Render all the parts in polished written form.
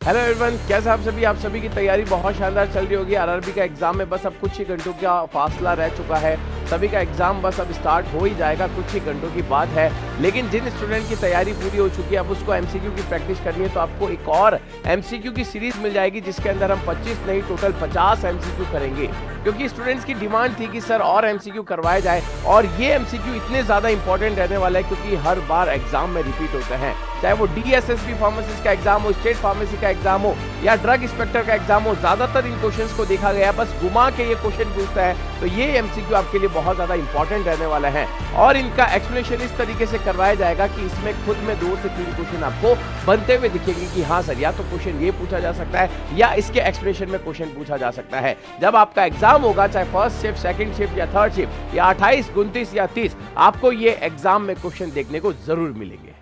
Hello everyone, कैसे आप सभी की तैयारी बहुत शानदार चल रही होगी। आरआरबी का एग्जाम में बस अब कुछ ही घंटों का फासला रह चुका है। सभी का एग्जाम बस अब स्टार्ट हो ही जाएगा, कुछ ही घंटों की बात है। लेकिन जिन स्टूडेंट की तैयारी पूरी हो चुकी है, अब उसको एमसीक्यू की प्रैक्टिस करनी है, तो आपको एक और एमसीक्यू की सीरीज मिल जाएगी, जिसके अंदर हम 25 नहीं टोटल 50 एमसीक्यू करेंगे। क्योंकि स्टूडेंट्स की डिमांड थी कि सर और एमसीक्यू करवाए जाए, और ये एमसीक्यू इतने ज्यादा इंपॉर्टेंट रहने वाला है क्योंकि हर बार एग्जाम में रिपीट होते हैं। चाहे वो डीएसएसबी फार्मेसिस्ट का एग्जाम हो, स्टेट फार्मेसी का एग्जाम हो या ड्रग इंस्पेक्टर का एग्जाम हो, ज्यादातर इन क्वेश्चंस को देखा गया बस घुमा के ये क्वेश्चन पूछता है। तो ये एमसीक्यू आपके लिए बहुत ज्यादा इंपॉर्टेंट रहने वाला है, और इनका एक्सप्लेनेशन इस तरीके से करवाया जाएगा कि इसमें खुद में 2 से 3 क्वेश्चन आपको बनते हुए दिखेंगे कि हाँ सर, या तो क्वेश्चन ये पूछा जा सकता है या इसके एक्सप्लेनेशन में क्वेश्चन पूछा जा सकता है। जब आपका एग्जाम होगा, चाहे फर्स्ट शिफ्ट, सेकंड शिफ्ट या थर्ड शिफ्ट या 28, 29 या 30, आपको ये एग्जाम में क्वेश्चन देखने को जरूर मिलेंगे।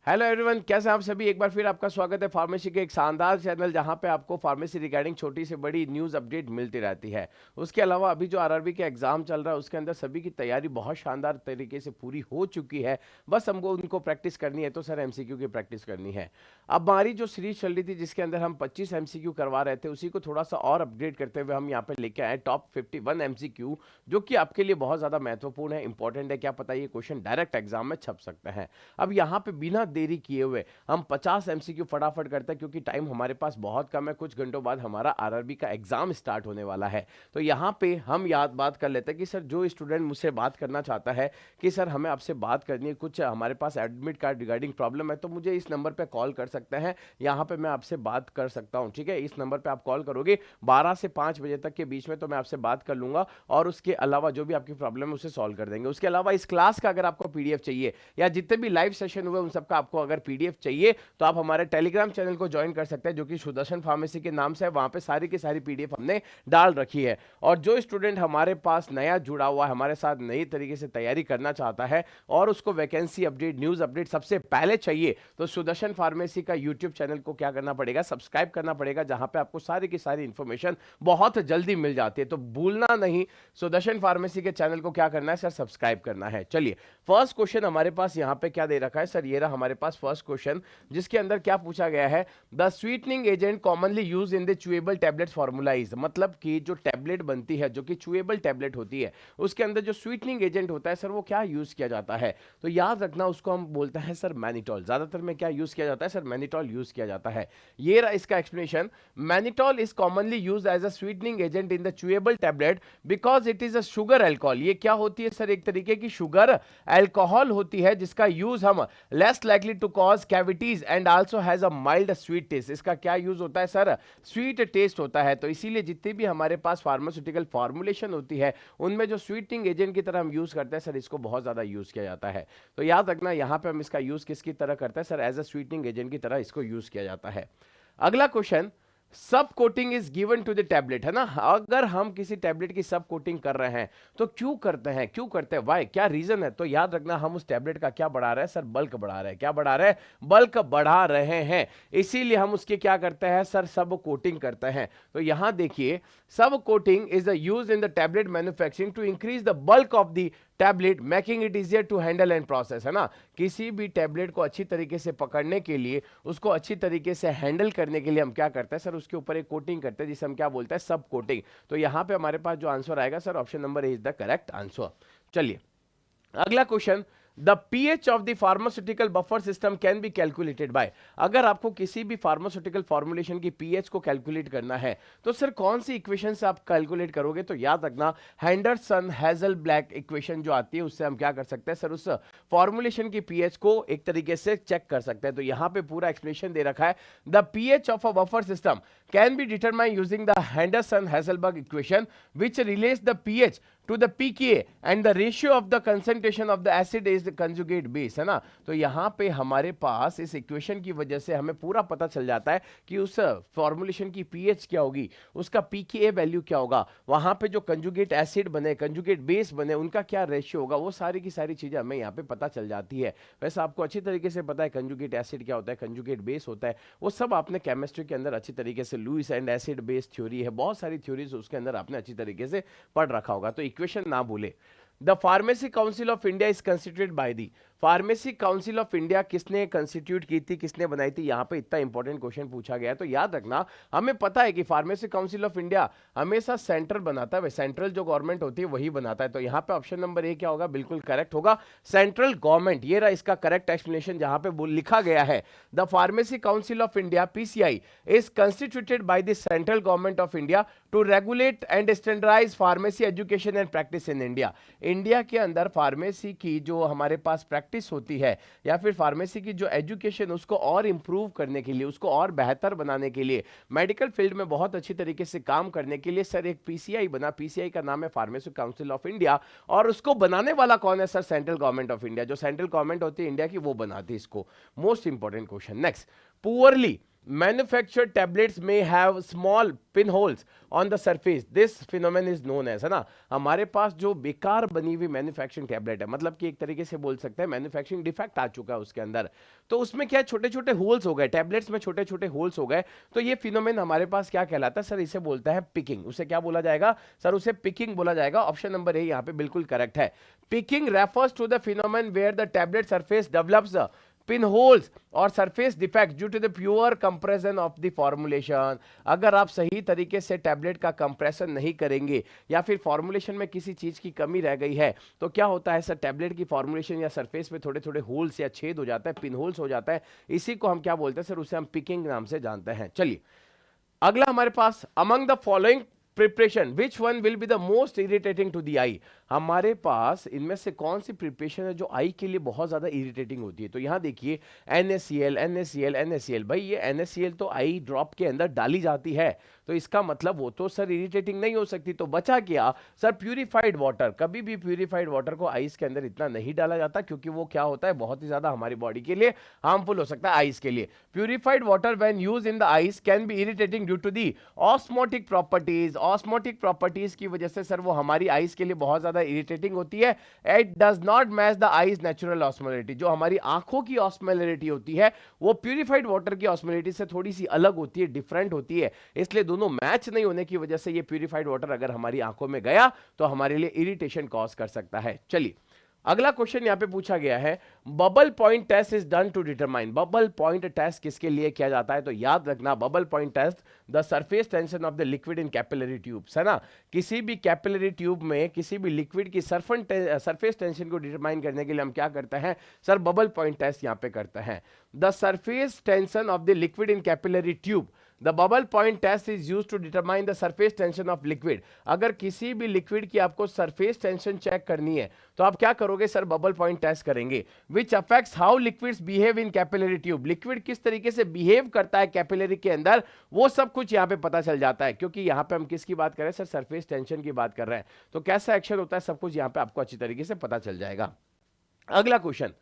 हेलो एवरीवन, कैसे आप सभी। एक बार फिर आपका स्वागत है फार्मेसी के एक शानदार चैनल, जहां पे आपको फार्मेसी रिगार्डिंग छोटी से बड़ी न्यूज़ अपडेट मिलती रहती है। उसके अलावा अभी जो आरआरबी के एग्जाम चल रहा है, उसके अंदर सभी की तैयारी बहुत शानदार तरीके से पूरी हो चुकी है। बस हमको उनको प्रैक्टिस करनी है, तो सर एमसीक्यू की प्रैक्टिस करनी है। अब हमारी जो सीरीज चल रही थी, जिसके अंदर हम 25 एमसीक्यू करवा रहे थे, उसी को थोड़ा सा और अपडेट करते हुए हम यहाँ पे लेके आए टॉप 51 एमसीक्यू, जो कि आपके लिए बहुत ज्यादा महत्वपूर्ण है, इंपॉर्टेंट है। क्या पता ये क्वेश्चन डायरेक्ट एग्जाम में छप सकते हैं। अब यहाँ पे बिना देरी किए हुए हम 50 एमसीक्यू फटाफट करते हैं, क्योंकि टाइम हमारे पास बहुत कम है। कुछ घंटों बाद हमारा आरआरबी का एग्जाम स्टार्ट होने वाला है। तो यहाँ पे हम बात कर लेते हैं कि सर, जो स्टूडेंट मुझसे बात करना चाहता है कि सर हमें आपसे बात करनी है, कुछ हमारे पास एडमिट कार्ड रिगार्डिंग प्रॉब्लम है, तो मुझे इस नंबर पे कॉल कर सकते हैं। यहाँ पे मैं आपसे बात कर सकता हूँ, ठीक है। इस नंबर पे आप कॉल करोगे 12 से 5 बजे तक के बीच में, तो मैं आपसे बात कर लूंगा, और उसके अलावा जो भी आपकी प्रॉब्लम है उसे सॉल्व कर देंगे। उसके अलावा इस क्लास का अगर आपको पीडीएफ चाहिए, या जितने भी लाइव सेशन हुए उन सबका आपको अगर पीडीएफ चाहिए, तो आप हमारे टेलीग्राम चैनल को ज्वाइन कर सकते हैं, जो कि सुदर्शन फार्मेसी के नाम से है। वहां पे सारी की सारी पीडीएफ हमने डाल रखी है। और जो स्टूडेंट हमारे पास नया जुड़ा हुआ है, हमारे साथ नई तरीके से तैयारी करना चाहता है, और उसको वैकेंसी अपडेट, न्यूज अपडेट सबसे पहले चाहिए, तो सुदर्शन फार्मेसी का यूट्यूब चैनल को क्या करना पड़ेगा, सब्सक्राइब करना पड़ेगा, जहां पे आपको सारी की सारी इंफॉर्मेशन बहुत जल्दी मिल जाती है। तो भूलना नहीं, सुदर्शन फार्मेसी के चैनल को क्या करना है सर, सब्सक्राइब करना है। चलिए, फर्स्ट क्वेश्चन हमारे पास यहाँ पे क्या दे रखा है सर, ये रहा हमारे पास फर्स्ट क्वेश्चन, जिसके अंदर क्या पूछा गया है। The sweetening agent commonly use in the chewable tablet formula is, मतलब कि जो टैबलेट बनती है, जो कि चुएबल टैबलेट होती है, उसके अंदर जो स्वीटनिंग एजेंट होता है सर, वो क्या यूज किया जाता है। तो याद रखना, उसको हम बोलते हैं सर मैनिटॉल। ज्यादातर में क्या यूज किया जाता है सर, मैनिटॉल यूज किया जाता है। ये रहा इसका explanation. Mannitol is commonly use as a sweetening agent in the chewable tablet because it is a sugar alcohol. ये क्या होती है सर, एक तरीके की शुगर अल्कोहल होती है, जिसका यूज हम less likely to cause cavities and also has a mild sweet taste. इसका क्या यूज होता है सर, स्वीट टेस्ट होता है। तो इसीलिए जितनी भी हमारे पास फार्मास्यूटिकल फॉर्मुलेशन होती है, उनमें जो स्वीटनिंग एजेंट की तरह हम यूज करते हैं सर, इसको बहुत ज्यादा यूज किया जाता है। तो याद रखना, यहां पे हम इसका यूज किसकी तरह करते हैं sir, as a sweetening agent की तरह इसको यूज किया जाता है। अगला question, sub coating is given to the tablet, है ना। अगर हम किसी टैबलेट की सब कोटिंग कर रहे हैं, तो क्यों करते हैं, क्यों करते हैं, वाई, क्या रीजन है। तो याद रखना, हम उस टैबलेट का क्या बढ़ा रहे हैं सर, बल्क बढ़ा रहे हैं। क्या बढ़ा रहे हैं, बल्क बढ़ा रहे हैं। इसीलिए हम उसके क्या करते हैं सर, सब कोटिंग करते हैं। तो यहां देखिए, sub coating is the use in the tablet manufacturing to increase the bulk of the tablet making it easier to handle and process, है ना। किसी भी टैबलेट को अच्छी तरीके से पकड़ने के लिए, उसको अच्छी तरीके से हैंडल करने के लिए हम क्या करते हैं सर, उसके ऊपर एक कोटिंग करते हैं, जिसे हम क्या बोलते हैं, सब कोटिंग। तो यहां पे हमारे पास जो आंसर आएगा sir, option number A is the correct answer. चलिए, अगला question, the pH of the pharmaceutical buffer system can be calculated by. अगर आपको किसी भी फार्मास्यूटिकल फॉर्मुलेशन की पीएच को कैलकुलेट करना है, तो सर कौन सी इक्वेशन से आप कैलकुलेट करोगे। तो याद रखना, हेंडरसन हेजलब्लैक इक्वेशन जो आती है, उससे हम क्या कर सकते हैं सर, उस फॉर्मुलेशन की पीएच को एक तरीके से चेक कर सकते हैं। तो यहां पे पूरा एक्सप्लेनेशन दे रखा है, the pH of a buffer system can be determine using the Henderson Hasselbalch equation which relates the pH to the pKa and the ratio of the concentration of the acid is the conjugate base, है ना। तो यहां पे हमारे पास इस equation की वजह से हमें पूरा पता चल जाता है कि उस फॉर्मुलेशन की पीएच क्या होगी, उसका pKa वैल्यू क्या होगा, वहां पे जो कंजुगेट एसिड बने, कंजुगेट बेस बने, उनका क्या रेशियो होगा, वो सारी की सारी चीजें हमें यहाँ पे पता चल जाती है। वैसे आपको अच्छी तरीके से पता है कंजुगेट एसिड क्या होता है, कंजुगेट बेस होता है, वो सब आपने केमिस्ट्री के अंदर अच्छी तरीके से, Lewis and acid base theory है, बहुत सारी थ्योरीज उसके अंदर आपने अच्छी तरीके से पढ़ रखा होगा। तो इक्वेशन ना भूले। The pharmacy council of India is constituted by the, pharmacy council of India किसने कंस्टिट्यूट की थी, किसने बनाई थी, यहां पे इतना इंपॉर्टेंट क्वेश्चन पूछा गया है। तो याद रखना, हमें पता है कि फार्मेसी काउंसिल ऑफ इंडिया हमेशा सेंट्रल बनाता है, सेंट्रल जो गवर्नमेंट होती है वही बनाता है। तो यहां पे ऑप्शन नंबर ए क्या होगा, बिल्कुल करेक्ट होगा, सेंट्रल गवर्नमेंट। ये रहा इसका करेक्ट एक्सप्लेनेशन जहां पे लिखा गया है, the pharmacy council of India PCI is constituted by the central government of India to regulate and standardise pharmacy education and practice in India. India के अंदर फार्मेसी की जो हमारे पास प्रैक्टिस होती है या फिर फार्मेसी की जो एजुकेशन, उसको और इंप्रूव करने के लिए, उसको और बेहतर बनाने के लिए, मेडिकल फील्ड में बहुत अच्छी तरीके से काम करने के लिए सर एक पीसीआई बना। पीसीआई का नाम है फार्मेसी काउंसिल ऑफ इंडिया, और उसको बनाने वाला कौन है sir, central government of India. जो सेंट्रल गवर्नमेंट होती है इंडिया की, वो बनाती है इसको। Most important question. Next, poorly manufactured tablets may have small pinholes on the surface, this phenomenon is known as, है ना। हमारे पास जो बेकार बनी हुई मैन्युफैक्चरिंग टैबलेट है, मतलब कि एक तरीके से बोल सकते हैं मैन्युफैक्चरिंग डिफेक्ट आ चुका है उसके अंदर, तो उसमें क्या छोटे छोटे होल्स हो गए, टैबलेट्स में छोटे छोटे होल्स हो गए। तो ये फिनोमेन हमारे पास क्या कहलाता है सर, इसे बोलता है पिकिंग। उसे क्या बोला जाएगा सर, उसे पिकिंग बोला जाएगा। ऑप्शन नंबर ए यहाँ पे बिल्कुल करेक्ट है। Picking refers to the phenomenon where the tablet surface develops pinholes और surface defects due to the pure compression of the formulation। अगर आप सही तरीके से टैबलेट का कंप्रेशन नहीं करेंगे या फिर फॉर्मुलेशन में किसी चीज की कमी रह गई है, तो क्या होता है सर, टैबलेट की फॉर्मुलेशन या सरफेस में थोड़े थोड़े होल्स या छेद हो जाता है, पिन होल्स हो जाता है। इसी को हम क्या बोलते हैं सर, उसे हम पिकिंग नाम से जानते हैं। चलिए अगला हमारे पास, among the following preparation which one will be the most irritating to the eye. हमारे पास इनमें से कौन सी प्रिपरेशन है जो आई के लिए बहुत ज्यादा इरिटेटिंग होती है। तो यहां देखिए NaCl NaCl NaCl, भाई ये NaCl तो आई ड्रॉप के अंदर डाली जाती है, तो इसका मतलब वो तो सर इरिटेटिंग नहीं हो सकती। तो बचा क्या सर, प्यूरिफाइड वाटर। कभी भी प्यूरिफाइड वाटर को आइस के अंदर इतना नहीं डाला जाता, क्योंकि वो क्या होता है, बहुत ही ज्यादा हमारी बॉडी के लिए हार्मफुल हो सकता है आइस के लिए। Purified water when used in the ice can be irritating due to the osmotic properties. Osmotic properties की वजह से सर वो हमारी आइस के लिए बहुत ज्यादा इरिटेटिंग होती है। It does not match the ice natural osmolality. जो हमारी आंखों की ऑस्मोलिटी होती है वो प्यूरिफाइड वाटर की ऑस्मोलिटी से थोड़ी सी अलग होती है, डिफरेंट होती है, इसलिए दोनों मैच नहीं होने की वजह से ये प्यूरिफाइड वाटर अगर हमारी आंखों में गया तो हमारे लिए इरिटेशन कॉज कर सकता है। चलिए अगला क्वेश्चन यहां पे पूछा गया है, bubble point test is done to determine. Bubble point test किसके लिए किया जाता है, तो याद रखना bubble point test the surface tension of the liquid in capillary tubes, है ना। किसी भी कैपिलरी ट्यूब में किसी भी लिक्विड की सरफेस टेंशन को डिटरमाइन करने के लिए हम क्या करते हैं सर, बबल पॉइंट टेस्ट यहां पे करते हैं। The surface tension of the liquid in capillary tube, the bubble point test is used to determine the surface tension of liquid. अगर किसी भी लिक्विड की आपको सरफेस टेंशन चेक करनी है तो आप क्या करोगे सर, बबल पॉइंट टेस्ट करेंगे। Which affects how liquids behave in capillary tube. Liquid किस तरीके से बिहेव करता है कैपिलरी के अंदर, वो सब कुछ यहां पे पता चल जाता है, क्योंकि यहां पे हम किसकी बात कर रहे हैं सर, सरफेस टेंशन की बात कर रहे हैं। तो कैसा एक्शन होता है सब कुछ यहां पे आपको अच्छी तरीके से पता चल जाएगा। अगला question,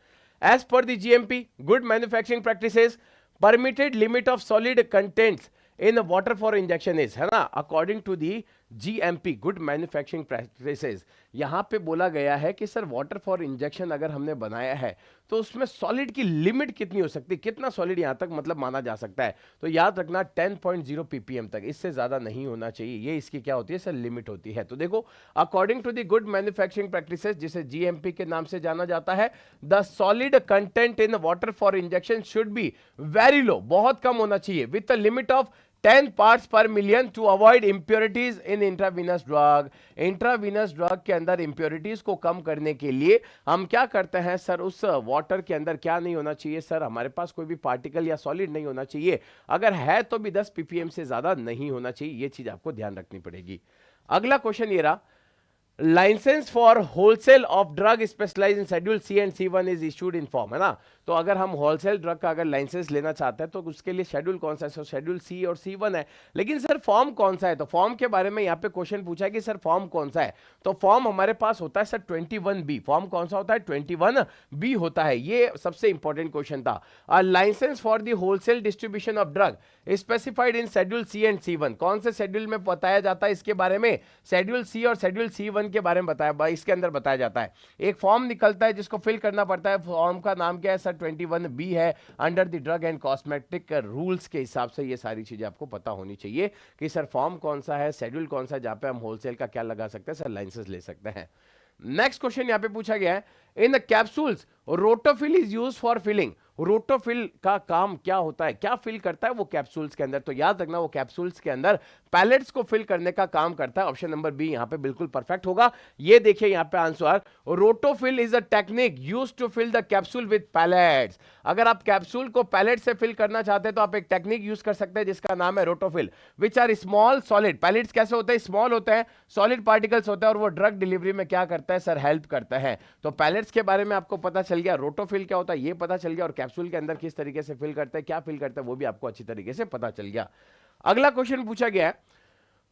as per the GMP good manufacturing practices permitted limit of solid contents in water for injection is, है ना, according to the GMP good manufacturing practices. यहां पे बोला गया है कि सर वाटर फॉर इंजेक्शन अगर हमने बनाया है तो उसमें सॉलिड की लिमिट कितनी हो सकती है, कितना सॉलिड यहां तक मतलब माना जा सकता है। तो याद रखना 10.0 ppm तक, इससे ज्यादा नहीं होना चाहिए, ये इसकी क्या होती है सर, लिमिट होती है। तो देखो according to the good manufacturing practices, जिसे GMP के नाम से जाना जाता है, the solid content in water for injection should be very low, बहुत कम होना चाहिए, with the limit of 10 parts per million to avoid impurities in intravenous drug. Intravenous drug के अंदर इंप्योरिटीज को कम करने के लिए हम क्या करते हैं सर, उस वाटर के अंदर क्या नहीं होना चाहिए सर, हमारे पास कोई भी पार्टिकल या सॉलिड नहीं होना चाहिए, अगर है तो भी 10 ppm से ज्यादा नहीं होना चाहिए, ये चीज आपको ध्यान रखनी पड़ेगी। अगला क्वेश्चन ये रहा, licence for wholesale of drug specialise in schedule C and C1 is issued in form, है ना। तो अगर हम होलसेल ड्रग का अगर लाइसेंस लेना चाहते हैं तो उसके लिए शेड्यूल कौन सा है, शेड्यूल C और C1 है। लेकिन सर फॉर्म कौन सा है, तो फॉर्म के बारे में यहाँ पे क्वेश्चन पूछा है कि सर फॉर्म कौन सा है। तो फॉर्म हमारे पास होता है सर 21B। फॉर्म कौन सा होता है, 21B होता है, ये सबसे इंपॉर्टेंट क्वेश्चन था। Licence for the wholesale distribution of drug specified in schedule C and C1, कौन से शेड्यूल में बताया जाता है इसके बारे में, शेड्यूल C और शेड्यूल C1 के बारे में बताया, इसके अंदर बताया जाता है। एक फॉर्म निकलता है जिसको फिल करना पड़ता है, फॉर्म का नाम क्या है सर, 21B है, under the drug and cosmetic rules के हिसाब से ये सारी चीजें आपको पता होनी चाहिए कि सर फॉर्म कौन सा है, शेड्यूल कौन सा है, जहां पे हम होलसेल का क्या लगा सकते हैं सर, लाइसेंस ले सकते हैं। नेक्स्ट क्वेश्चन यहां पे पूछा गया है, in the capsules rotofil is use for filling. Rotofil का काम क्या होता है, क्या फिल करता है वो कैप्सूल्स के अंदर? तो याद रखना वो कैप्सूल्स के अंदर पैलेट्स को फिल करने का काम करता है। ऑप्शन नंबर बी यहां पे बिल्कुल परफेक्ट होगा। ये देखिए यहां पे answer, rotofil is a technique used to fill the capsule with pellets. अगर आप कैप्सूल को पैलेट से फिल करना चाहते हैं तो आप एक टेक्निक यूज कर सकते हैं जिसका नाम है rotofil, which are small solid. Pellets कैसे होते हैं? स्मॉल होते हैं, सॉलिड पार्टिकल्स होते हैं, और वो ड्रग डिलीवरी में क्या करता है सर? हेल्प करता है। तो पैलेट्स के बारे में आपको पता चल गया, रोटोफिल क्या होता है ये पता चल गया, और कैप्सूल के अंदर किस तरीके से फिल करता है, क्या फिल करता है वो भी आपको अच्छी तरीके से पता चल गया। अगला क्वेश्चन पूछा गया है,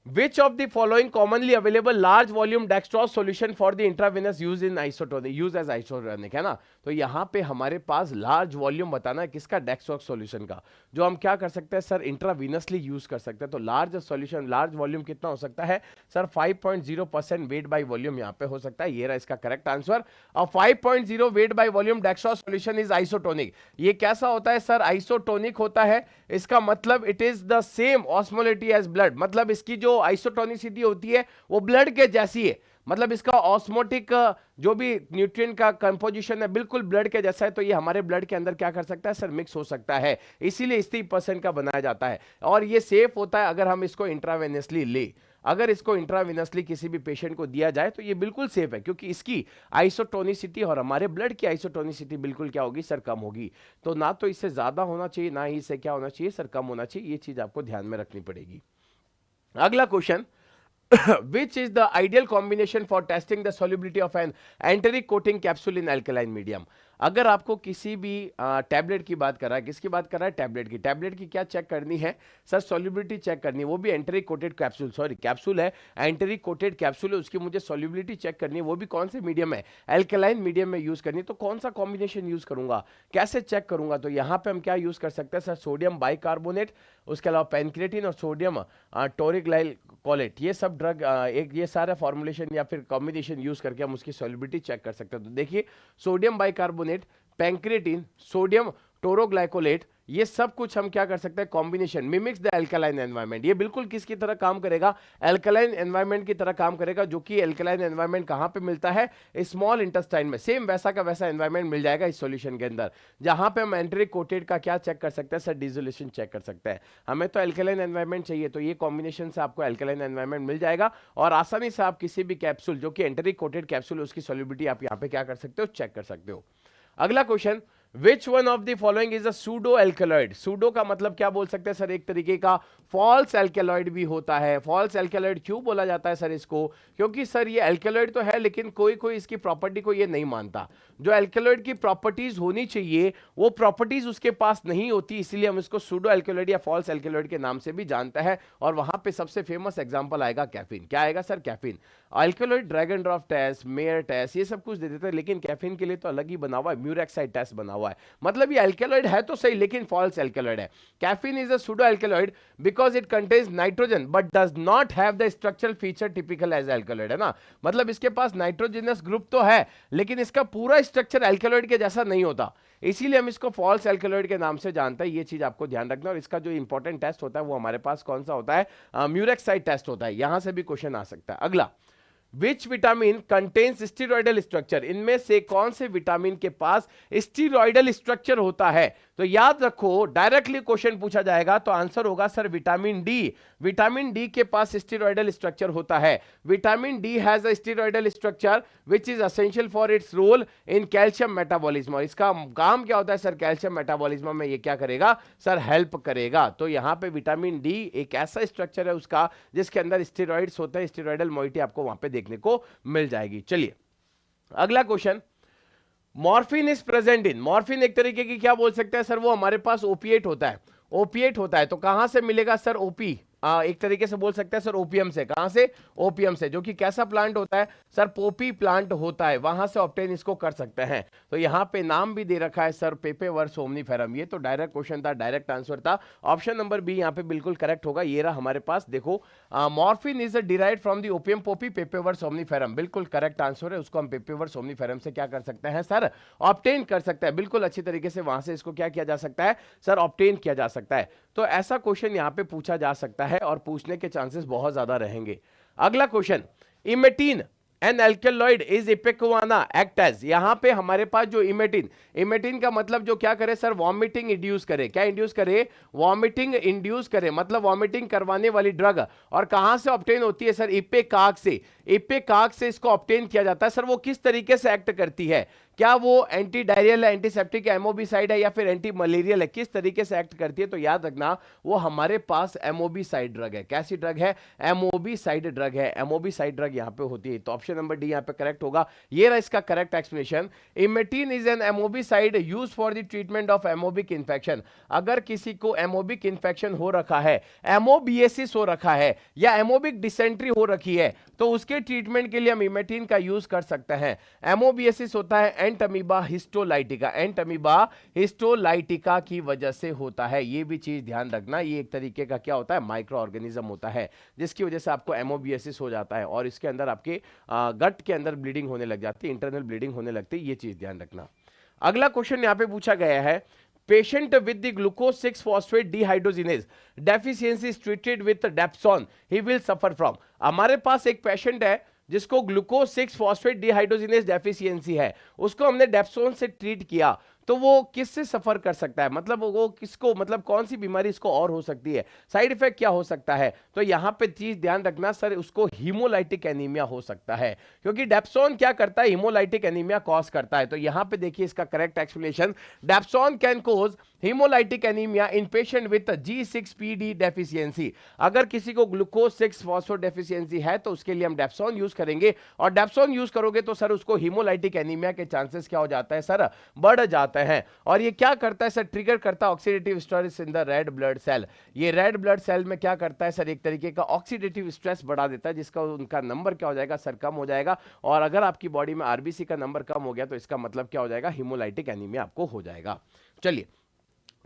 Which of the following commonly available large volume dextrose solution for the intravenous use in isotonic use as isotonic है ना? तो यहां पे हमारे पास लार्ज वॉल्यूम बताना है किसका? डेक्सट्रोज सॉल्यूशन का, जो हम क्या कर सकते हैं सर? इंट्रावीनसली यूज कर सकते हैं। तो लार्ज सॉल्यूशन, लार्ज वॉल्यूम कितना हो सकता है सर? 5.0% वेट बाय वॉल्यूम यहां पे हो सकता है। ये रहा इसका करेक्ट आंसर। और 5.0 weight by volume dextrose solution is isotonic. ये कैसा होता है सर? आइसोटोनिक होता है। इसका मतलब it is the same osmolality as blood, मतलब इसकी जो आइसोटोनिसिटी होती है वो ब्लड के जैसी है, मतलब इसका ऑस्मोटिक जो भी न्यूट्रिएंट का कंपोजिशन है बिल्कुल ब्लड के जैसा है। तो ये हमारे ब्लड के अंदर क्या कर सकता है सर? मिक्स हो सकता है, इसीलिए 30% का बनाया जाता है। और ये सेफ होता है अगर हम इसको इंट्रावेनसली ले, अगर इसको इंट्रावेनसली किसी भी पेशेंट को दिया जाए तो ये बिल्कुल सेफ है, क्योंकि इसकी आइसोटोनिसिटी और हमारे ब्लड की आइसोटोनिसिटी बिल्कुल क्या होगी सर? कम होगी। तो ना तो इससे ज्यादा होना चाहिए, ना ही इससे क्या होना चाहिए सर? कम होना चाहिए। ये चीज आपको ध्यान में रखनी पड़ेगी। अगला question, which is the ideal combination for testing the solubility of an enteric coating capsule in alkaline medium? अगर आपको किसी भी टैबलेट की बात कर रहा है, किसकी बात कर रहा है? टैबलेट की क्या चेक करनी है सर? सॉल्युबिलिटी चेक करनी है, वो भी enteric coated capsule, sorry capsule है, एंटेरिक कोटेड कैप्सूल है, उसकी मुझे सॉल्युबिलिटी चेक करनी है, वो भी कौन से मीडियम है? एल्कलाइन मीडियम में यूज करनी है। तो कौन सा कॉम्बिनेशन यूज करूंगा, कैसे चेक करूंगा? तो यहाँ पे हम क्या यूज कर सकते हैं सर? सोडियम बाइकार्बोनेट, उसके अलावा पेनक्रेटिन और सोडियम टोरिक कोलेट, ये सब ड्रग एक ये सारा फॉर्मुलेशन या फिर कॉम्बिनेशन यूज करके हम उसकी सॉल्युबिलिटी चेक कर सकते हैं। तो देखिए सोडियम बाइकार्बोनेट, पेंक्रेटिन, सोडियम टोरोग्लाइकोलेट, ये सब कुछ हम क्या कर सकते हैं? Combination mimics the alkaline environment. ये बिल्कुल किसकी तरह काम करेगा? एल्कलाइन एनवायरनमेंट की तरह काम करेगा, जो कि एल्कलाइन एनवायरनमेंट कहां पे मिलता है? स्मॉल इंटेस्टाइन में। सेम वैसा का वैसा एनवायरनमेंट मिल जाएगा इस सॉल्यूशन के अंदर, जहां पे हम एंटेरिक कोटेड का क्या चेक कर सकते हैं सर? डिसोल्यूशन चेक कर सकते हैं। हमें तो एल्कलाइन एनवायरनमेंट चाहिए, तो ये कॉम्बिनेशन से आपको एल्कलाइन एनवायरनमेंट मिल जाएगा, और आसानी से आप किसी भी कैप्सूल जो कि एंटेरिक कोटेड कैप्सूल, उसकी सॉल्युबिलिटी आप यहां पे क्या कर सकते हो? चेक कर सकते हो। अगला question, Which one of the following is a pseudo alkaloid? Pseudo का मतलब क्या बोल सकते हैं सर? एक तरीके का फॉल्स एल्केलॉइड भी होता है। फॉल्स एल्केलॉइड क्यों बोला जाता है सर इसको? क्योंकि सर ये एल्केलॉइड तो है, लेकिन कोई कोई इसकी प्रॉपर्टी को ये नहीं मानता। जो एल्केलॉइड की प्रॉपर्टीज होनी चाहिए वो प्रॉपर्टीज उसके पास नहीं होती, इसीलिए हम इसको सूडो एल्केलॉइड या फॉल्स एल्केलॉइड के नाम से भी जानते हैं। और वहां पे सबसे फेमस एग्जांपल आएगा कैफीन। क्या आएगा sir? Caffeine. Alkaloid dragon drop test, Mayer test, ये सब कुछ दे देते हैं, लेकिन कैफीन के लिए तो अलग ही बना हुआ है, म्यूरेक्साइड टेस्ट बना हुआ है। मतलब ये एल्केलॉइड है तो सही, लेकिन फॉल्स एल्केलॉइड है। Caffeine is a pseudo alkaloid because it contains nitrogen but does not have the structural feature typical as alkaloid, है ना? मतलब इसके पास नाइट्रोजनस ग्रुप तो है, लेकिन इसका पूरा स्ट्रक्चर एल्केलॉइड के जैसा नहीं होता, इसीलिए हम इसको फॉल्स एल्केलॉइड के नाम से जानते हैं। ये चीज आपको ध्यान रखना। और इसका जो इंपॉर्टेंट टेस्ट होता है वो हमारे पास कौन सा होता है? म्यूरेक्साइड टेस्ट होता है। यहां से भी क्वेश्चन आ सकता है। अगला, which vitamin contains steroidal structure? इनमें से कौन से विटामिन के पास स्टीरॉयडल स्ट्रक्चर होता है? तो याद रखो, डायरेक्टली क्वेश्चन पूछा जाएगा तो आंसर होगा sir vitamin D. Vitamin D के पास स्टीरॉयडल स्ट्रक्चर होता है। Vitamin D has a steroidal structure which is essential for its role in calcium metabolism. और इसका काम क्या होता है सर? कैल्शियम मेटाबॉलिज्म में ये क्या करेगा सर? हेल्प करेगा। तो यहां पे विटामिन डी एक ऐसा स्ट्रक्चर है उसका जिसके अंदर स्टीरॉइड्स होते हैं, स्टीरॉयडल मॉइटी आपको वहां पे देखने को मिल जाएगी। चलिए अगला question, morphine is present in. Morphine एक तरीके की क्या बोल सकते हैं सर? वो हमारे पास ओपिएट होता है। ओपिएट होता है तो कहां से मिलेगा सर? ओपी एक तरीके से बोल सकते हैं सर ओपीएम से। कहां से? ओपीएम से, जो कि कैसा प्लांट होता है सर? पोपी प्लांट होता है, वहां से ऑब्टेन इसको कर सकते हैं। तो यहां पे नाम भी दे रखा है सर पेपेवर सोमनीफेरम। ये तो डायरेक्ट क्वेश्चन था, डायरेक्ट आंसर था। ऑप्शन नंबर बी यहां पे बिल्कुल करेक्ट होगा। ये रहा हमारे पास, देखो morphine is derived from the opium Poppy पेपेवर somniferum, बिल्कुल करेक्ट आंसर है। उसको हम पेपेवर सोमनीफेरम से क्या कर सकते हैं सर? ऑब्टेन कर सकते हैं। बिल्कुल अच्छी तरीके से वहां से इसको क्या किया जा सकता है सर? ऑब्टेन किया जा सकता है। तो ऐसा क्वेश्चन यहां पे पूछा जा सकता है और पूछने के चांसेस बहुत ज्यादा रहेंगे। अगला question, emetine an alkaloid is ipecacuanha act as, यहां पे हमारे पास जो इमेटिन, इमेटिन का मतलब जो क्या करे सर, वॉमिटिंग इंड्यूस करे, क्या इंड्यूस करे, वॉमिटिंग इंड्यूस करे, मतलब वॉमिटिंग करवाने वाली ड्रग। और कहां से ऑब्टेन होती है सर, इपेकाक से, इपेकाक से इसको ऑब्टेन किया जाता है। सर वो किस तरीके से एक्ट करती है, क्या वो एंटी डायरियल है, एंटीसेप्टिक एमोबिसाइड है, या फिर एंटी मलेरियल है, किस तरीके से एक्ट करती है, तो याद रखना वो हमारे पास एमोबिसाइड ड्रग है। कैसी ड्रग है, एमोबिसाइड ड्रग है, एमोबिसाइड ड्रग यहां पे होती है। तो ऑप्शन नंबर डी यहां पे करेक्ट होगा, ये रहा इसका correct explanation. Emetine is an amoebicide used for the treatment of amoebic infection. अगर किसी को एमोबिक इंफेक्शन हो रखा है, एमोबिएसिस हो रखा है, या एमोबिक डिसेंट्री हो रखी है, तो उसके ट्रीटमेंट के लिए हम इमेटिन का यूज कर सकते हैं। एमोबिएसिस होता है एंटमीबा हिस्टोलाइटिका, एंटमीबा हिस्टोलाइटिका की वजह से होता है। ये भी चीज ध्यान रखना, ये एक तरीके का क्या होता है, माइक्रो ऑर्गेनिज्म होता है, जिसकी वजह से आपको एमोबिएसिस हो जाता है और इसके अंदर आपके गट के अंदर ब्लीडिंग होने लग जाती है, इंटरनल ब्लीडिंग होने लगती है। ये चीज ध्यान रखना। अगला क्वेश्चन यहां पे पूछा गया है, patient with the glucose 6 phosphate dehydrogenase deficiency is treated with dapsone, he will suffer from। हमारे पास एक पेशेंट है जिसको ग्लूकोज 6 फॉस्फेट डिहाइड्रोजिनेज डेफिशिएंसी है, उसको हमने डेप्सोन से ट्रीट किया, तो वो किससे सफर कर सकता है, मतलब वो किसको, मतलब कौन सी बीमारी इसको और हो सकती है, साइड इफेक्ट क्या हो सकता है, तो यहां पे चीज ध्यान रखना सर, उसको हीमोलाइटिक एनीमिया हो सकता है, क्योंकि डेप्सोन क्या करता है, हीमोलाइटिक एनीमिया कॉज करता है। तो यहां पे देखिए इसका correct explanation, dapsone can cause haemolytic anaemia in patient with G6PD deficiency. अगर किसी को ग्लूकोज 6 फॉस्फेट डेफिशिएंसी है तो उसके लिए हम डेप्सोन यूज करेंगे, और डेप्सोन यूज करोगे तो सर उसको हीमोलाइटिक एनीमिया के चांसेस क्या हो जाता है सर, बढ़ जाता है। और ये क्या करता है सर, ट्रिगर करता है oxidative stress in the red blood cell. ये रेड ब्लड सेल में क्या करता है सर, एक तरीके का ऑक्सीडेटिव स्ट्रेस बढ़ा देता है, जिसका उनका नंबर क्या हो जाएगा सर, कम हो जाएगा। और अगर आपकी बॉडी में आरबीसी का नंबर कम हो गया तो इसका मतलब क्या हो जाएगा, हीमोलाइटिक एनीमिया आपको हो जाएगा। चलिए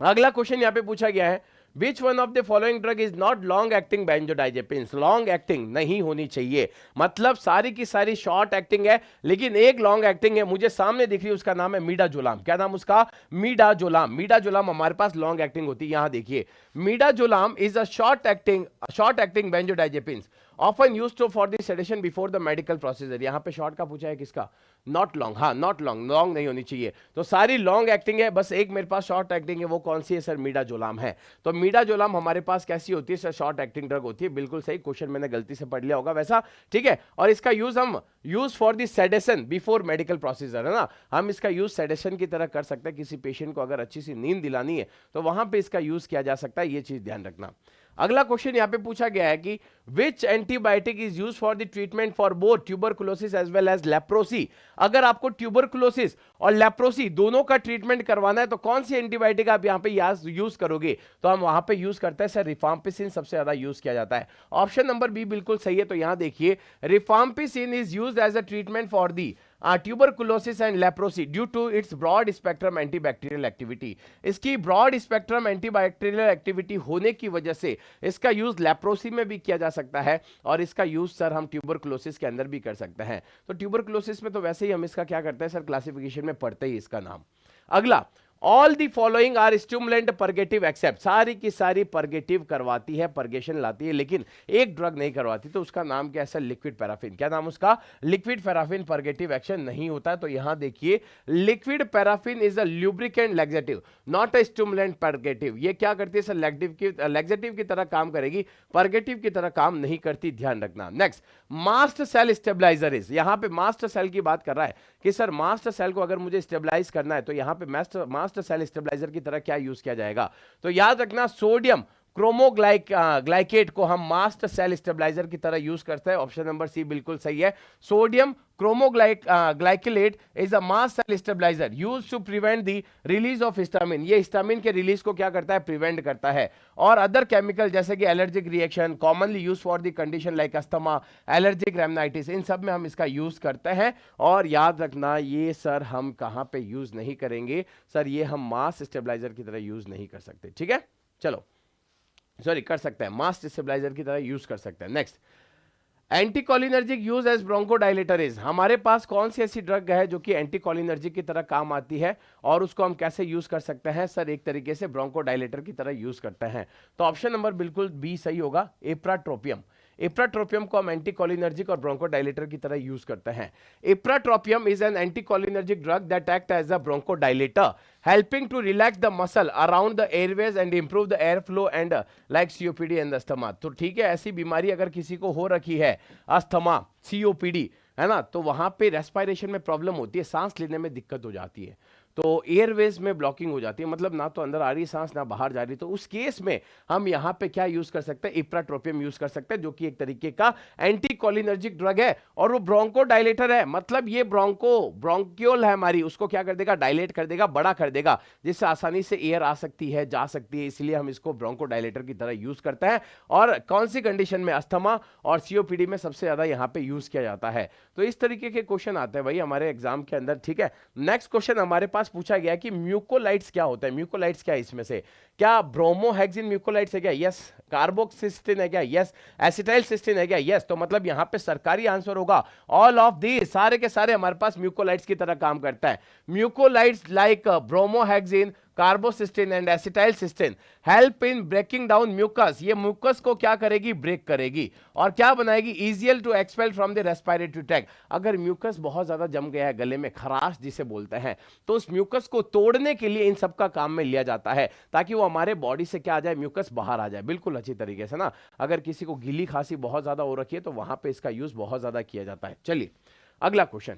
अगला क्वेश्चन यहां पे पूछा गया है, which one of the following drug is not long acting benzodiazepines. Long acting नहीं होनी चाहिए, मतलब सारी की सारी शॉर्ट एक्टिंग है, लेकिन एक लॉन्ग एक्टिंग है, मुझे सामने दिख रही है, उसका नाम है मीडाजोलाम। क्या नाम उसका, मीडाजोलाम। मीडाजोलाम हमारे पास लॉन्ग एक्टिंग होती है। यहां देखिए midazolam is a short acting benzodiazepines often used for the sedation before the medical procedure. यहां पे शॉर्ट का पूछा है किसका, नॉट लॉन्ग, हाँ नॉट लॉन्ग, लॉन्ग नहीं होनी चाहिए। तो सारी लॉन्ग एक्टिंग है, बस एक मेरे पास शॉर्ट एक्टिंग है, वो कौन सी है सर, मीडाजोलाम है। तो मीडाजोलाम हमारे पास कैसी होती है सर, शॉर्ट एक्टिंग ड्रग होती है। बिल्कुल सही, क्वेश्चन मैंने गलती से पढ़ लिया होगा वैसा, ठीक है। और इसका यूज हम use for the sedation before medical procedure, है ना, हम इसका यूज सेडेशन की तरह कर सकते हैं। किसी पेशेंट को अगर अच्छी सी नींद दिलानी है तो वहां पे इसका यूज किया जा सकता है, ये चीज ध्यान रखना। अगला क्वेश्चन यहां पे पूछा गया है कि which antibiotic is used for the treatment for both tuberculosis as well as leprosy. अगर आपको ट्यूबरकुलोसिस और लेप्रोसी दोनों का ट्रीटमेंट करवाना है तो कौन सी एंटीबायोटिक आप यहां पे यूज करोगे, तो हम वहां पे यूज करते हैं सर रिफाम्पिसिन, सबसे ज्यादा यूज किया जाता है। ऑप्शन नंबर बी बिल्कुल सही है। तो यहां देखिए rifampicin is used as a treatment for the tuberculosis and leprosy due to its broad spectrum antibacterial activity. इसकी ब्रॉड स्पेक्ट्रम एंटीबैक्टीरियल एक्टिविटी होने की वजह से इसका यूज लेप्रोसी में भी किया जा सकता है, और इसका यूज सर हम ट्यूबरकुलोसिस के अंदर भी कर सकते हैं। तो ट्यूबरकुलोसिस में तो वैसे ही हम इसका क्या करते हैं सर, क्लासिफिकेशन में पढ़ते ही इसका नाम। अगला, all the following are stimulant purgative except. सारी की सारी परगेटिव करवाती है, परगेशन लाती है, लेकिन एक ड्रग नहीं करवाती, तो उसका नाम क्या है सर, लिक्विड पैराफिन। क्या नाम उसका, लिक्विड पैराफिन परगेटिव एक्शन नहीं होता है। तो यहां देखिए liquid paraffin is a lubricant laxative not a stimulant purgative. ये क्या करती है सर, लैक्सेटिव की तरह काम करेगी, परगेटिव की तरह काम नहीं करती, ध्यान रखना। Next, mast cell stabiliser is. यहां पे मास्ट सेल की बात कर रहा है कि सर मास्ट सेल को अगर मुझे स्टेबलाइज करना है तो यहां पे मास्ट सेल स्टेबलाइजर की तरह क्या यूज किया जाएगा, तो याद रखना सोडियम ग्लाइकेट को हम मास्ट सेल स्टेबलाइजर की तरह यूज करते हैं। ऑप्शन नंबर सी बिल्कुल सही है। Sodium glycolate is a mast cell stabiliser used to prevent the release of histamine. ये हिस्टामिन के रिलीज को क्या करता है, प्रिवेंट करता है। और अदर केमिकल जैसे कि allergic reaction commonly use for the condition like asthma, allergic rhinitis, इन सब में हम इसका यूज करते हैं। और याद रखना ये सर हम कहां पे यूज नहीं करेंगे सर, ये हम मास स्टेबलाइजर की तरह यूज नहीं कर सकते, ठीक है। चलो सॉरी, कर सकते हैं, मास स्टेबलाइजर की तरह यूज कर सकते हैं। Next, anticholinergic use as bronchodilator is. हमारे पास कौन सी ऐसी ड्रग है जो कि एंटीकोलिनर्जिक की तरह काम आती है, और उसको हम कैसे यूज कर सकते हैं सर, एक तरीके से ब्रोंकोडाइलेटर की तरह यूज करते हैं। तो ऑप्शन नंबर बिल्कुल बी सही होगा, एप्राट्रोपियम। इप्राट्रोपियम को हम एंटीकोलिनर्जिक और ब्रोंकोडायलेटर की तरह यूज करते हैं। Ipratropium is an anticholinergic drug that act as a bronchodilator helping to relax the muscle around the airways and improve the airflow and like COPD and asthma। तो ठीक है, ऐसी बीमारी अगर किसी को हो रखी है, अस्थमा, COPD, है ना, तो वहां पे रेस्पिरेशन में प्रॉब्लम होती है, सांस लेने में दिक्कत हो जाती है, तो एयरवेज में ब्लॉकिंग हो जाती है, मतलब ना तो अंदर आ रही सांस ना बाहर जा रही, तो उस केस में हम यहाँ पे क्या यूज कर सकते हैं, इप्राट्रोपियम यूज कर सकते हैं, जो कि एक तरीके का एंटीकोलिनर्जिक ड्रग है और वो ब्रोंको डायलेटर है। मतलब ये ब्रोंक्योल है हमारी, उसको क्या कर देगा, डायलेट कर देगा, बड़ा कर देगा, जिससे आसानी से एयर आ सकती है, जा सकती है, इसलिए हम इसको ब्रोंको डायलेटर की तरह यूज करते हैं। और कौन सी कंडीशन में, अस्थमा और COPD में सबसे ज्यादा यहाँ पे यूज किया जाता है। तो इस तरीके के क्वेश्चन आते हैं भाई हमारे एग्जाम के अंदर, ठीक है। नेक्स्ट क्वेश्चन हमारे पास पूछा गया कि म्यूकोलाइट्स क्या होता है। म्यूकोलाइट्स क्या है, इसमें से क्या ब्रोमोहेक्सिन म्यूकोलाइट्स है क्या, यस। कार्बोक्सिस्टिन है क्या, यस। एसिटाइल सिस्टिन है क्या, यस। तो मतलब यहां पे सरकारी आंसर होगा ऑल ऑफ दीज, सारे के सारे हमारे पास म्यूकोलाइट्स की तरह काम करता है। Mucolytics like bromhexine, carbocisteine and acetylcysteine help in breaking down mucus. ये म्यूकस को क्या करेगी, ब्रेक करेगी और क्या बनाएगी, easier to expel from the respiratory tract. अगर म्यूकस बहुत ज्यादा जम गया है गले में, खराश जिसे बोलते हैं, तो उस म्यूकस को तोड़ने के लिए इन सब का काम में लिया जाता है, ताकि वो हमारे बॉडी से क्या आ जाए, म्यूकस बाहर आ जाए, बिल्कुल अच्छी तरीके से ना। अगर किसी को गीली खांसी बहुत ज्यादा हो रखी है तो वहां पे इसका यूज बहुत ज्यादा किया जाता है। चलिए अगला question,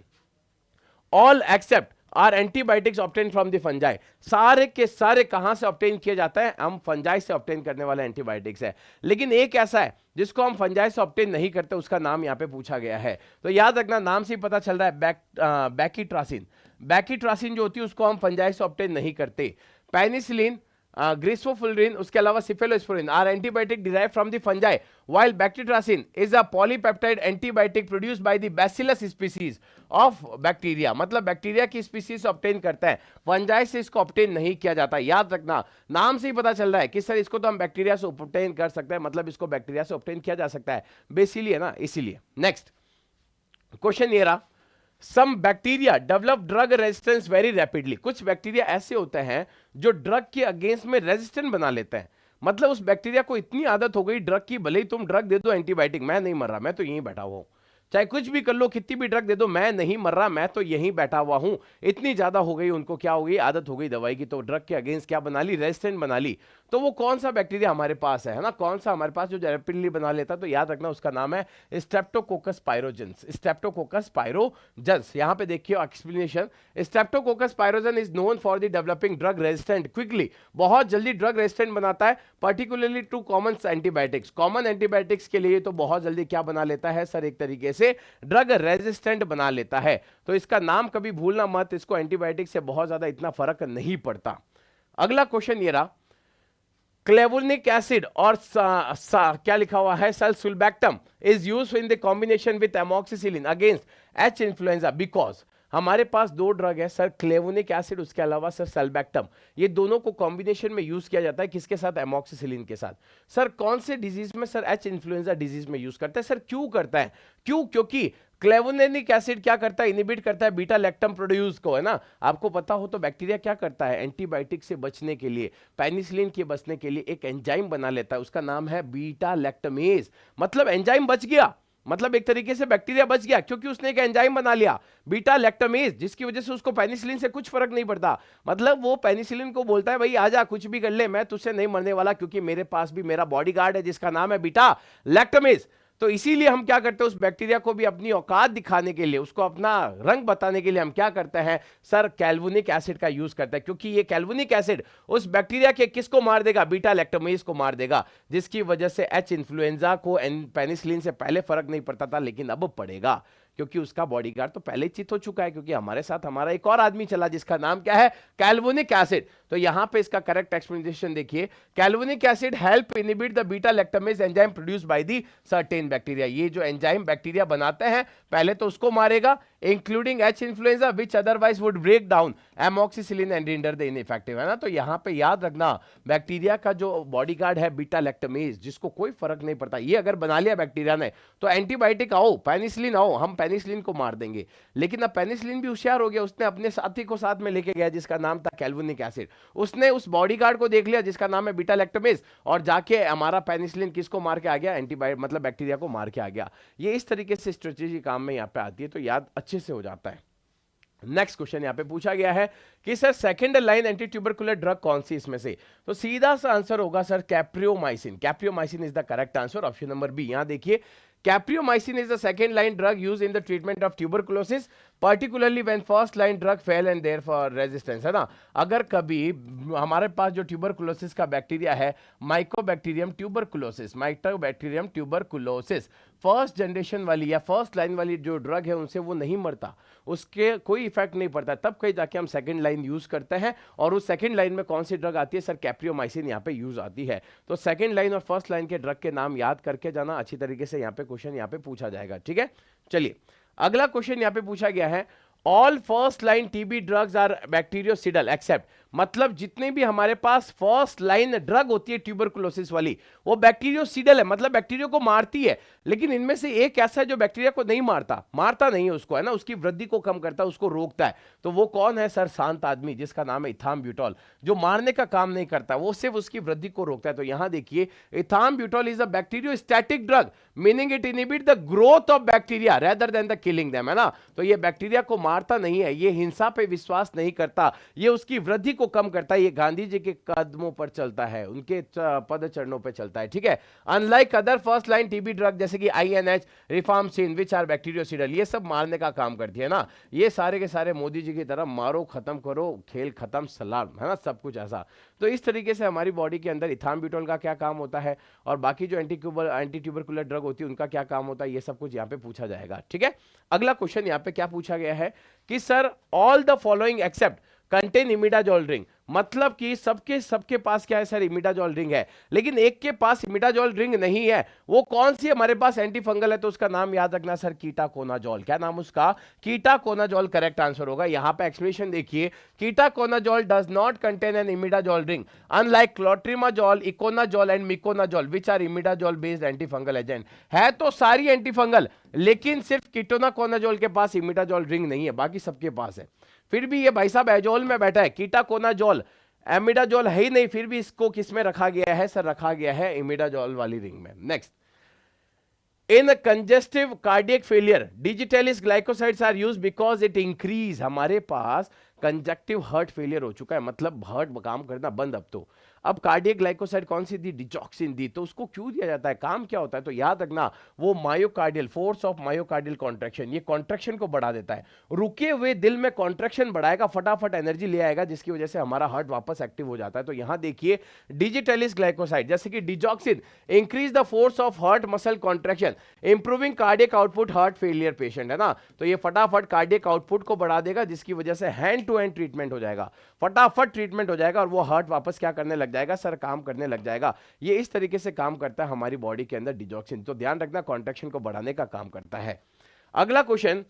all except are antibiotics obtain from the fungi. सारे के सारे कहां से ऑब्टेन किए जाता है, हम फंजाई से ऑब्टेन करने वाले एंटीबायोटिक्स है। लेकिन एक ऐसा है जिसको हम फंजाई से ऑब्टेन नहीं करते, उसका नाम यहां पे पूछा गया है। तो याद रखना, नाम से ही पता चल रहा है, बैकीट्रासिन। बैकीट्रासिन जो होती है उसको हम फंजाई से ऑब्टेन नहीं करते। पेनिसिलिन, ग्रिसोफुलरिन, उसके अलावा cephalosporin are antibiotic derive from the fungi, while bactitracin is a polypeptide antibiotic produced by the bacillus species of bacteria। मतलब बैक्टीरिया की स्पीसीज से ऑब्टेन करता है, फंजाई से इसको ऑब्टेन नहीं किया जाता। याद रखना, नाम से ही पता चल रहा है कि सर इसको तो हम बैक्टीरिया से ऑब्टेन कर सकते हैं, मतलब इसको बैक्टीरिया से ऑब्टेन किया जा सकता है, बेसिकली है ना, इसीलिए। नेक्स्ट क्वेश्चन ये रहा, some bacteria develop drug resistance very rapidly. कुछ बैक्टीरिया ऐसे होते हैं जो ड्रग के अगेंस्ट में रेजिस्टेंट बना लेते हैं। मतलब उस बैक्टीरिया को इतनी आदत हो गई ड्रग की, भले ही तुम ड्रग दे दो एंटीबायोटिक, मैं नहीं मर रहा, मैं तो यहीं बैठा हुआ हूं, चाहे कुछ भी कर लो, कितनी भी ड्रग दे दो, मैं नहीं मर रहा, मैं तो यहीं बैठा हुआ हूं। इतनी ज्यादा हो गई उनको, क्या हो गई, आदत हो गई दवाई की, तो ड्रग के अगेंस्ट क्या बना ली, रेजिस्टेंट बना ली। तो वो कौन सा बैक्टीरिया हमारे पास है ना, कौन सा हमारे पास जो रैपिडली बना लेता, तो याद रखना उसका नाम है स्ट्रेप्टोकोकस पायरोजेंस। स्ट्रेप्टोकोकस पायरोजेंस, यहां पे देखिए explanation, streptococcus pyogenes is known for the developing drug resistant quickly. बहुत जल्दी ड्रग रेजिस्टेंट बनाता है, particularly to common antibiotics. Common antibiotics के लिए तो बहुत जल्दी क्या बना लेता है सर, एक तरीके से ड्रग रेजिस्टेंट बना लेता है। तो इसका नाम कभी भूलना मत, इसको एंटीबायोटिक से बहुत ज्यादा इतना फर्क नहीं पड़ता। अगला क्वेश्चन ये रहा, क्लेवुनिक एसिड और क्या लिखा हुआ है, sulbactam is used in the combination with amoxicillin against H influenza because. हमारे पास दो ड्रग है सर, क्लेवुनिक एसिड, उसके अलावा सर सल्बैक्टम, ये दोनों को कॉम्बिनेशन में यूज किया जाता है, किसके साथ, एमॉक्सिसिलिन के साथ। सर कौन से डिजीज में, सर एच इन्फ्लुएंजा डिजीज में यूज करता है। सर क्यों करता है, क्यों, क्योंकि क्लेवुनिक एसिड क्या करता है, इनिबिट करता है बीटा लैक्टम प्रोड्यूस को, है ना। आपको पता हो तो बैक्टीरिया क्या करता है, एंटीबायोटिक से बचने के लिए, पेनिसिलिन के बचने के लिए एक एंजाइम बना लेता है, उसका नाम है बीटा लैक्टमेज। मतलब एंजाइम बच गया, मतलब एक तरीके से बैक्टीरिया बच गया, क्योंकि उसने एक एंजाइम बना लिया बीटा लैक्टमेज, जिसकी वजह से उसको पेनिसिलिन से कुछ फर्क नहीं पड़ता। मतलब वो पेनिसिलिन को बोलता है भाई आजा कुछ भी कर ले, मैं तुझसे नहीं मरने वाला, क्योंकि मेरे पास भी मेरा बॉडीगार्ड है जिसका नाम है बीटा लैक्टमेज। तो इसीलिए हम क्या करते हैं, उस बैक्टीरिया को भी अपनी औकात दिखाने के लिए, उसको अपना रंग बताने के लिए हम क्या करते हैं सर, कैल्वुनिक एसिड का यूज करते हैं, क्योंकि ये कैल्वुनिक एसिड उस बैक्टीरिया के किसको मार देगा, बीटा लैक्टोमेज को मार देगा, जिसकी वजह से एच इन्फ्लुएंजा को पेनिसिलिन से पहले फर्क नहीं पड़ता था, लेकिन अब पड़ेगा, क्योंकि उसका बॉडीगार्ड तो पहले ही चित हो चुका है, क्योंकि हमारे साथ हमारा एक और आदमी चला जिसका नाम क्या है, कैल्वुनिक एसिड। तो यहां पे इसका करेक्ट एक्सप्लेनेशन देखिए, clavulanic acid help inhibit the beta lactamase enzyme produced by the certain bacteria. ये जो एंजाइम बैक्टीरिया बनाते हैं पहले तो उसको मारेगा, including H influenza which otherwise would break down amoxicillin and render the ineffective, है ना। तो यहां पे याद रखना, बैक्टीरिया का जो बॉडीगार्ड है बीटा लैक्टमेज, जिसको कोई फर्क नहीं पड़ता, ये अगर बना लिया बैक्टीरिया ने, तो एंटीबायोटिक आओ, पेनिसिलिन आओ, हम पेनिसिलिन को मार देंगे। लेकिन अब पेनिसिलिन भी होशियार हो गया, उसने अपने साथी को साथ में लेके गया जिसका नाम था कैल्विनिक एसिड। उसने उस बॉडीगार्ड को देख लिया जिसका नाम है बीटा लैक्टोमेज, और जाके हमारा पेनिसिलिन किसको मार के आ गया, एंटीबायोटिक मतलब बैक्टीरिया को मार के आ गया। ये इस तरीके से स्ट्रेटेजी काम में यहाँ पे आती है, तो याद अच्छे से हो जाता है। नेक्स्ट क्वेश्चन यहां पे पूछा गया है कि sir second line anti tubercular drug कौन सी इसमें से, तो सीधा सा आंसर होगा sir capreomycin. Capreomycin is the correct answer, option number B. यहां देखिए capreomycin is the second line drug used in the treatment of tuberculosis particularly when first line drug fail and therefore resistance, है ना। अगर कभी हमारे पास जो tuberculosis का bacteria है Mycobacterium tuberculosis, Mycobacterium tuberculosis, first generation वाली या फर्स्ट लाइन वाली जो ड्रग है उनसे वो नहीं मरता, उसके कोई इफेक्ट नहीं पड़ता, तब कहीं जाके हम सेकंड लाइन यूज करते हैं। और उस सेकंड लाइन में कौन सी ड्रग आती है सर, कैप्रियोमाइसिन यहाँ पे यूज आती है। तो सेकंड लाइन और फर्स्ट लाइन के ड्रग के नाम याद करके जाना, अच्छी तरीके से यहाँ पे क्वेश्चन यहाँ पे पूछा जाएगा, ठीक है। चलिए अगला क्वेश्चन यहाँ पे पूछा गया है, all first line TB drugs are bactericidal except, मतलब जितने भी हमारे पास फर्स्ट लाइन ड्रग होती है ट्यूबरकुलोसिस वाली वो बैक्टीरियोसिडल है, मतलब बैक्टीरिया को मारती है। लेकिन इनमें से एक ऐसा है जो बैक्टीरिया को नहीं मारता नहीं है उसको, है ना, उसकी वृद्धि को कम करता है, उसको रोकता है। तो वो कौन है सर, शांत आदमी जिसका नाम है इथाम्ब्यूटॉल, जो मारने का काम नहीं करता, वो सिर्फ उसकी वृद्धि को रोकता है। तो यहां देखिए ethambutol is a bacteriostatic drug meaning it inhibit the growth of bacteria rather than the killing them, है ना। तो ये बैक्टीरिया को मारता नहीं है, ये हिंसा पे विश्वास नहीं करता, ये उसकी वृद्धि को कम करता है। ये गांधी जी के कदमों पर चलता है, उनके पद चरणों पर चलता है, ठीक है। Unlike other first line TB drug जैसे कि आईएनएच, रिफार्मसिन विच आर बैक्टीरियोसिडल, ये सब मारने का काम करती है ना। ये सारे के सारे मोदी जी की तरह मारो खत्म करो खेल खत्म सलाम, है ना, सब कुछ ऐसा। तो इस तरीके से हमारी बॉडी के अंदर इथाम्ब्यूटॉल का क्या काम होता है और बाकी जो एंटी ट्यूबरकुलर ड्रग होती है उनका क्या काम होता है, ये सब कुछ यहाँ पे पूछा जाएगा, ठीक है। अगला क्वेश्चन यहाँ पे क्या पूछा गया है कि sir all the following except contain imidazole ring, मतलब कि सबके पास क्या है सर, इमिडाजोल रिंग है, लेकिन एक के पास इमिडाजोल रिंग नहीं है। वो कौन सी हमारे पास एंटी फंगल है, तो उसका नाम याद रखना सर, कीटाकोनाजोल। क्या नाम उसका, कीटाकोनाजोल करेक्ट आंसर होगा। यहां पे एक्सप्लेनेशन देखिए, ketoconazole does not contain an imidazole ring unlike clotrimazole, econazole and miconazole which are imidazole based anti fungal agent. है तो सारी एंटी फंगल, लेकिन सिर्फ कीटोनाकोनाजोल के पास इमिडाजोल रिंग नहीं है, बाकी सबके पास है। फिर भी ये भाई साहब एजोल में बैठा है, कीटाकोनाजोल, एमिडाजोल है ही नहीं, फिर भी इसको किस में रखा गया है सर, रखा गया है इमिडाजोल वाली रिंग में। Next, in congestive cardiac failure digitalis glycosides are used because it increase, हमारे पास कंजक्टिव हार्ट फेलियर हो चुका है, मतलब हार्ट काम करना बंद। अब कार्डियक ग्लाइकोसाइड कौन सी दी, डिजॉक्सिन दी, तो उसको क्यों दिया जाता है, काम क्या होता है, तो याद रखना वो myocardial force of myocardial contraction, ये कॉन्ट्रैक्शन को बढ़ा देता है। रुके हुए दिल में कॉन्ट्रैक्शन बढ़ाएगा, फटाफट एनर्जी ले आएगा, जिसकी वजह से हमारा हार्ट वापस एक्टिव हो जाता है। तो यहां देखिए डिजिटलिस ग्लाइकोसाइड जैसे कि digoxin increase the force of heart muscle contraction improving cardiac output heart failure patient, है ना। तो ये फटाफट कार्डियक आउटपुट को बढ़ा देगा, जिसकी वजह से हैंड टू हैंड ट्रीटमेंट हो जाएगा, फटाफट ट्रीटमेंट हो जाएगा और वो हार्ट वापस क्या करने लग जाएगा सर, काम करने लग जाएगा। ये इस तरीके से काम करता है हमारी बॉडी के अंदर डिजॉक्सिन, तो ध्यान रखना कॉन्ट्रैक्शन को बढ़ाने का काम करता है। अगला question,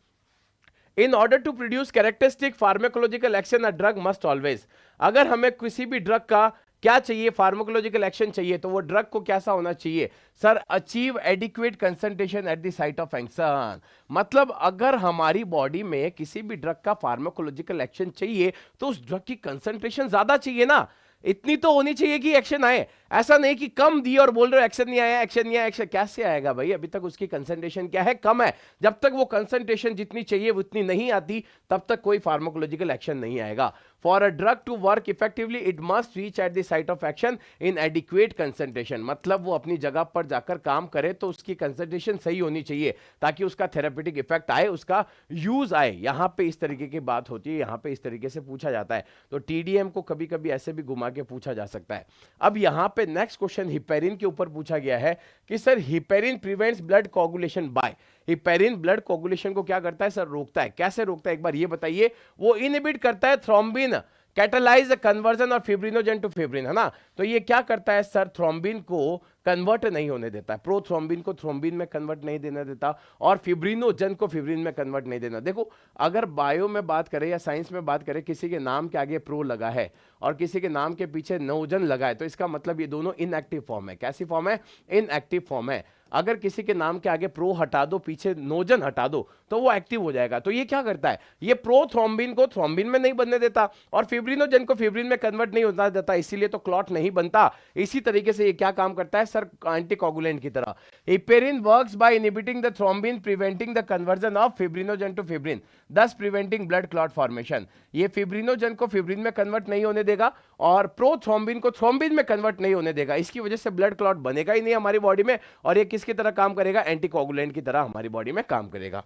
in order to produce characteristic pharmacological action a drug must always, अगर हमें किसी भी ड्रग का क्या चाहिए, फार्माकोलॉजिकल एक्शन चाहिए, तो वो ड्रग को कैसा होना चाहिए sir, achieve adequate concentration eight the site of action, मतलब अगर हमारी बॉडी में किसी भी ड्रग का फार्माकोलॉजिकल एक्शन चाहिए तो उस ड्रग की कंसंट्रेशन ज्यादा चाहिए ना, इतनी तो होनी चाहिए कि एक्शन आए, ऐसा नहीं कि कम दी और बोल रहे हो एक्शन नहीं आया, एक्शन नहीं आया, एक्शन कैसे आएगा भाई, अभी तक उसकी कंसंट्रेशन क्या है, कम है। जब तक वो कंसंट्रेशन जितनी चाहिए उतनी नहीं आती तब तक कोई फार्माकोलॉजिकल एक्शन नहीं आएगा। For a drug to work effectively it must reach at the site of action in adequate concentration, मतलब वो अपनी जगह पर जाकर काम करे तो उसकी कंसंट्रेशन सही होनी चाहिए ताकि उसका थेरेपेटिक इफेक्ट आए, उसका यूज आए। यहां पे इस तरीके की बात होती है, यहां पे इस तरीके से पूछा जाता है, तो टीडीएम को कभी कभी ऐसे भी घुमा के पूछा जा सकता है। अब यहां पे नेक्स्ट क्वेश्चन हिपेरिन के ऊपर पूछा गया है कि sir heparin prevents blood coagulation by, heparin blood coagulation को क्या करता है सर, रोकता है। कैसे रोकता है एक बार ये बताइए, वो इनहिबिट करता है थ्रोम्बिन कैटालाइज कन्वर्जन और फिब्रिनोजन टू फिब्रिन, है ना। तो ये क्या करता है सर, थ्रोम्बिन को कन्वर्ट नहीं होने देता है, प्रोथ्रोम्बिन को थ्रोम्बिन में कन्वर्ट नहीं देने देता, और फिब्रिनोजन को फिब्रिन में कन्वर्ट नहीं देना। देखो अगर बायो में बात करें या साइंस में बात करें, किसी के नाम के आगे प्रो लगा है और किसी के नाम के पीछे नोजन लगा है, तो इसका मतलब ये दोनों इनएक्टिव फॉर्म है। कैसी फॉर्म है? इनएक्टिव फॉर्म है। अगर किसी के नाम के आगे प्रो हटा दो, पीछे नोजन हटा दो, तो वो एक्टिव हो जाएगा। तो ये क्या करता है? ये प्रोथ्रोम्बिन को थ्रोम्बिन में नहीं बनने देता और फिब्रिनोजन को फिब्रिन में कन्वर्ट नहीं होता देता, इसीलिए तो क्लॉट नहीं बनता। इसी तरीके से ये क्या काम करता है सर? एंटीकोगुलेंट की तरह। Heparin works by inhibiting the thrombin, preventing the conversion of fibrinogen to fibrin, thus preventing blood clot formation. ये फिब्रिनोजन को फिब्रिन में कन्वर्ट नहीं होने देगा और प्रोथ्रोम्बिन को थ्रोम्बिन में कन्वर्ट नहीं होने देगा। इसकी वजह से ब्लड क्लॉट बनेगा ही नहीं हमारी बॉडी में, और ये किसकी तरह काम करेगा? एंटीकोगुलेंट की तरह हमारी बॉडी में काम करेगा।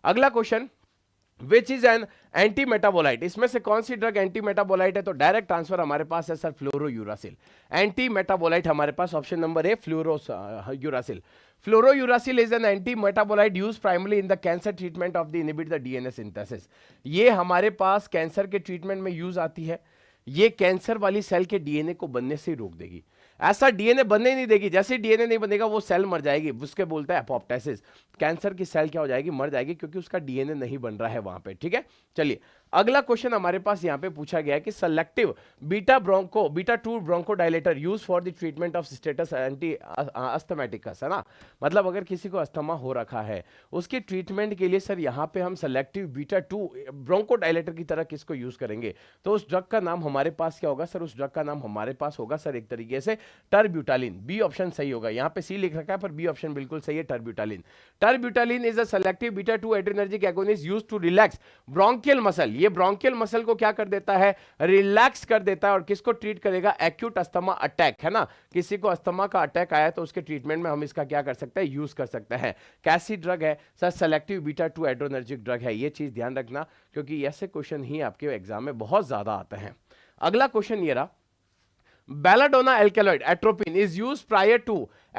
अगला question, which is an anti metabolite? इसमें से कौन सी ड्रग एंटी मेटाबोलाइट है? तो डायरेक्ट आंसर हमारे पास है सर फ्लोरोयूरासिल। एंटी मेटाबोलाइट हमारे पास option number A fluorouracil. Fluorouracil is an anti metabolite use primarily in the cancer treatment of the inhibit the DNA synthesis. ये हमारे पास कैंसर के ट्रीटमेंट में यूज आती है। ये कैंसर वाली सेल के डीएनए को बनने से ही रोक देगी। ऐसा डीएनए बनने ही नहीं देगी, जैसे डीएनए नहीं बनेगा वो सेल मर जाएगी, उसके बोलते हैं एपोप्टोसिस। कैंसर की सेल क्या हो जाएगी? मर जाएगी, क्योंकि उसका डीएनए नहीं बन रहा है वहां पे। ठीक है, चलिए अगला क्वेश्चन हमारे पास यहां पे पूछा गया है कि selective beta 2 bronchodilator use for the treatment of status anti asthmaticus, है ना। मतलब अगर किसी को अस्थमा हो रखा है, उसके ट्रीटमेंट के लिए सर यहां पे हम सेलेक्टिव बीटा 2 ब्रोंकोडायलेटर की तरह किसको यूज करेंगे? तो उस ड्रग का नाम हमारे पास क्या होगा सर? उस ड्रग का नाम हमारे पास होगा सर एक तरीके से टर्ब्यूटालिन। बी ऑप्शन सही होगा। यहां पे सी लिख रखा है पर बी ऑप्शन बिल्कुल सही है, terbutaline. Terbutaline is a selective beta 2 adrenergic agonist used to relax bronchial muscle. ये ब्रोंकियल मसल को क्या कर देता है? रिलैक्स कर देता है। और किसको ट्रीट करेगा? एक्यूट अस्थमा अटैक, है ना। किसी को अस्थमा का अटैक आया तो उसके ट्रीटमेंट में हम इसका क्या कर सकते हैं? यूज कर सकते हैं। कैसी ड्रग है sir? Selective beta 2 adrenergic drug है। ये चीज ध्यान रखना, क्योंकि ऐसे क्वेश्चन ही आपके एग्जाम में बहुत ज्यादा आते हैं। अगला क्वेश्चन ये रहा, belladonna alkaloid atropine is used prior to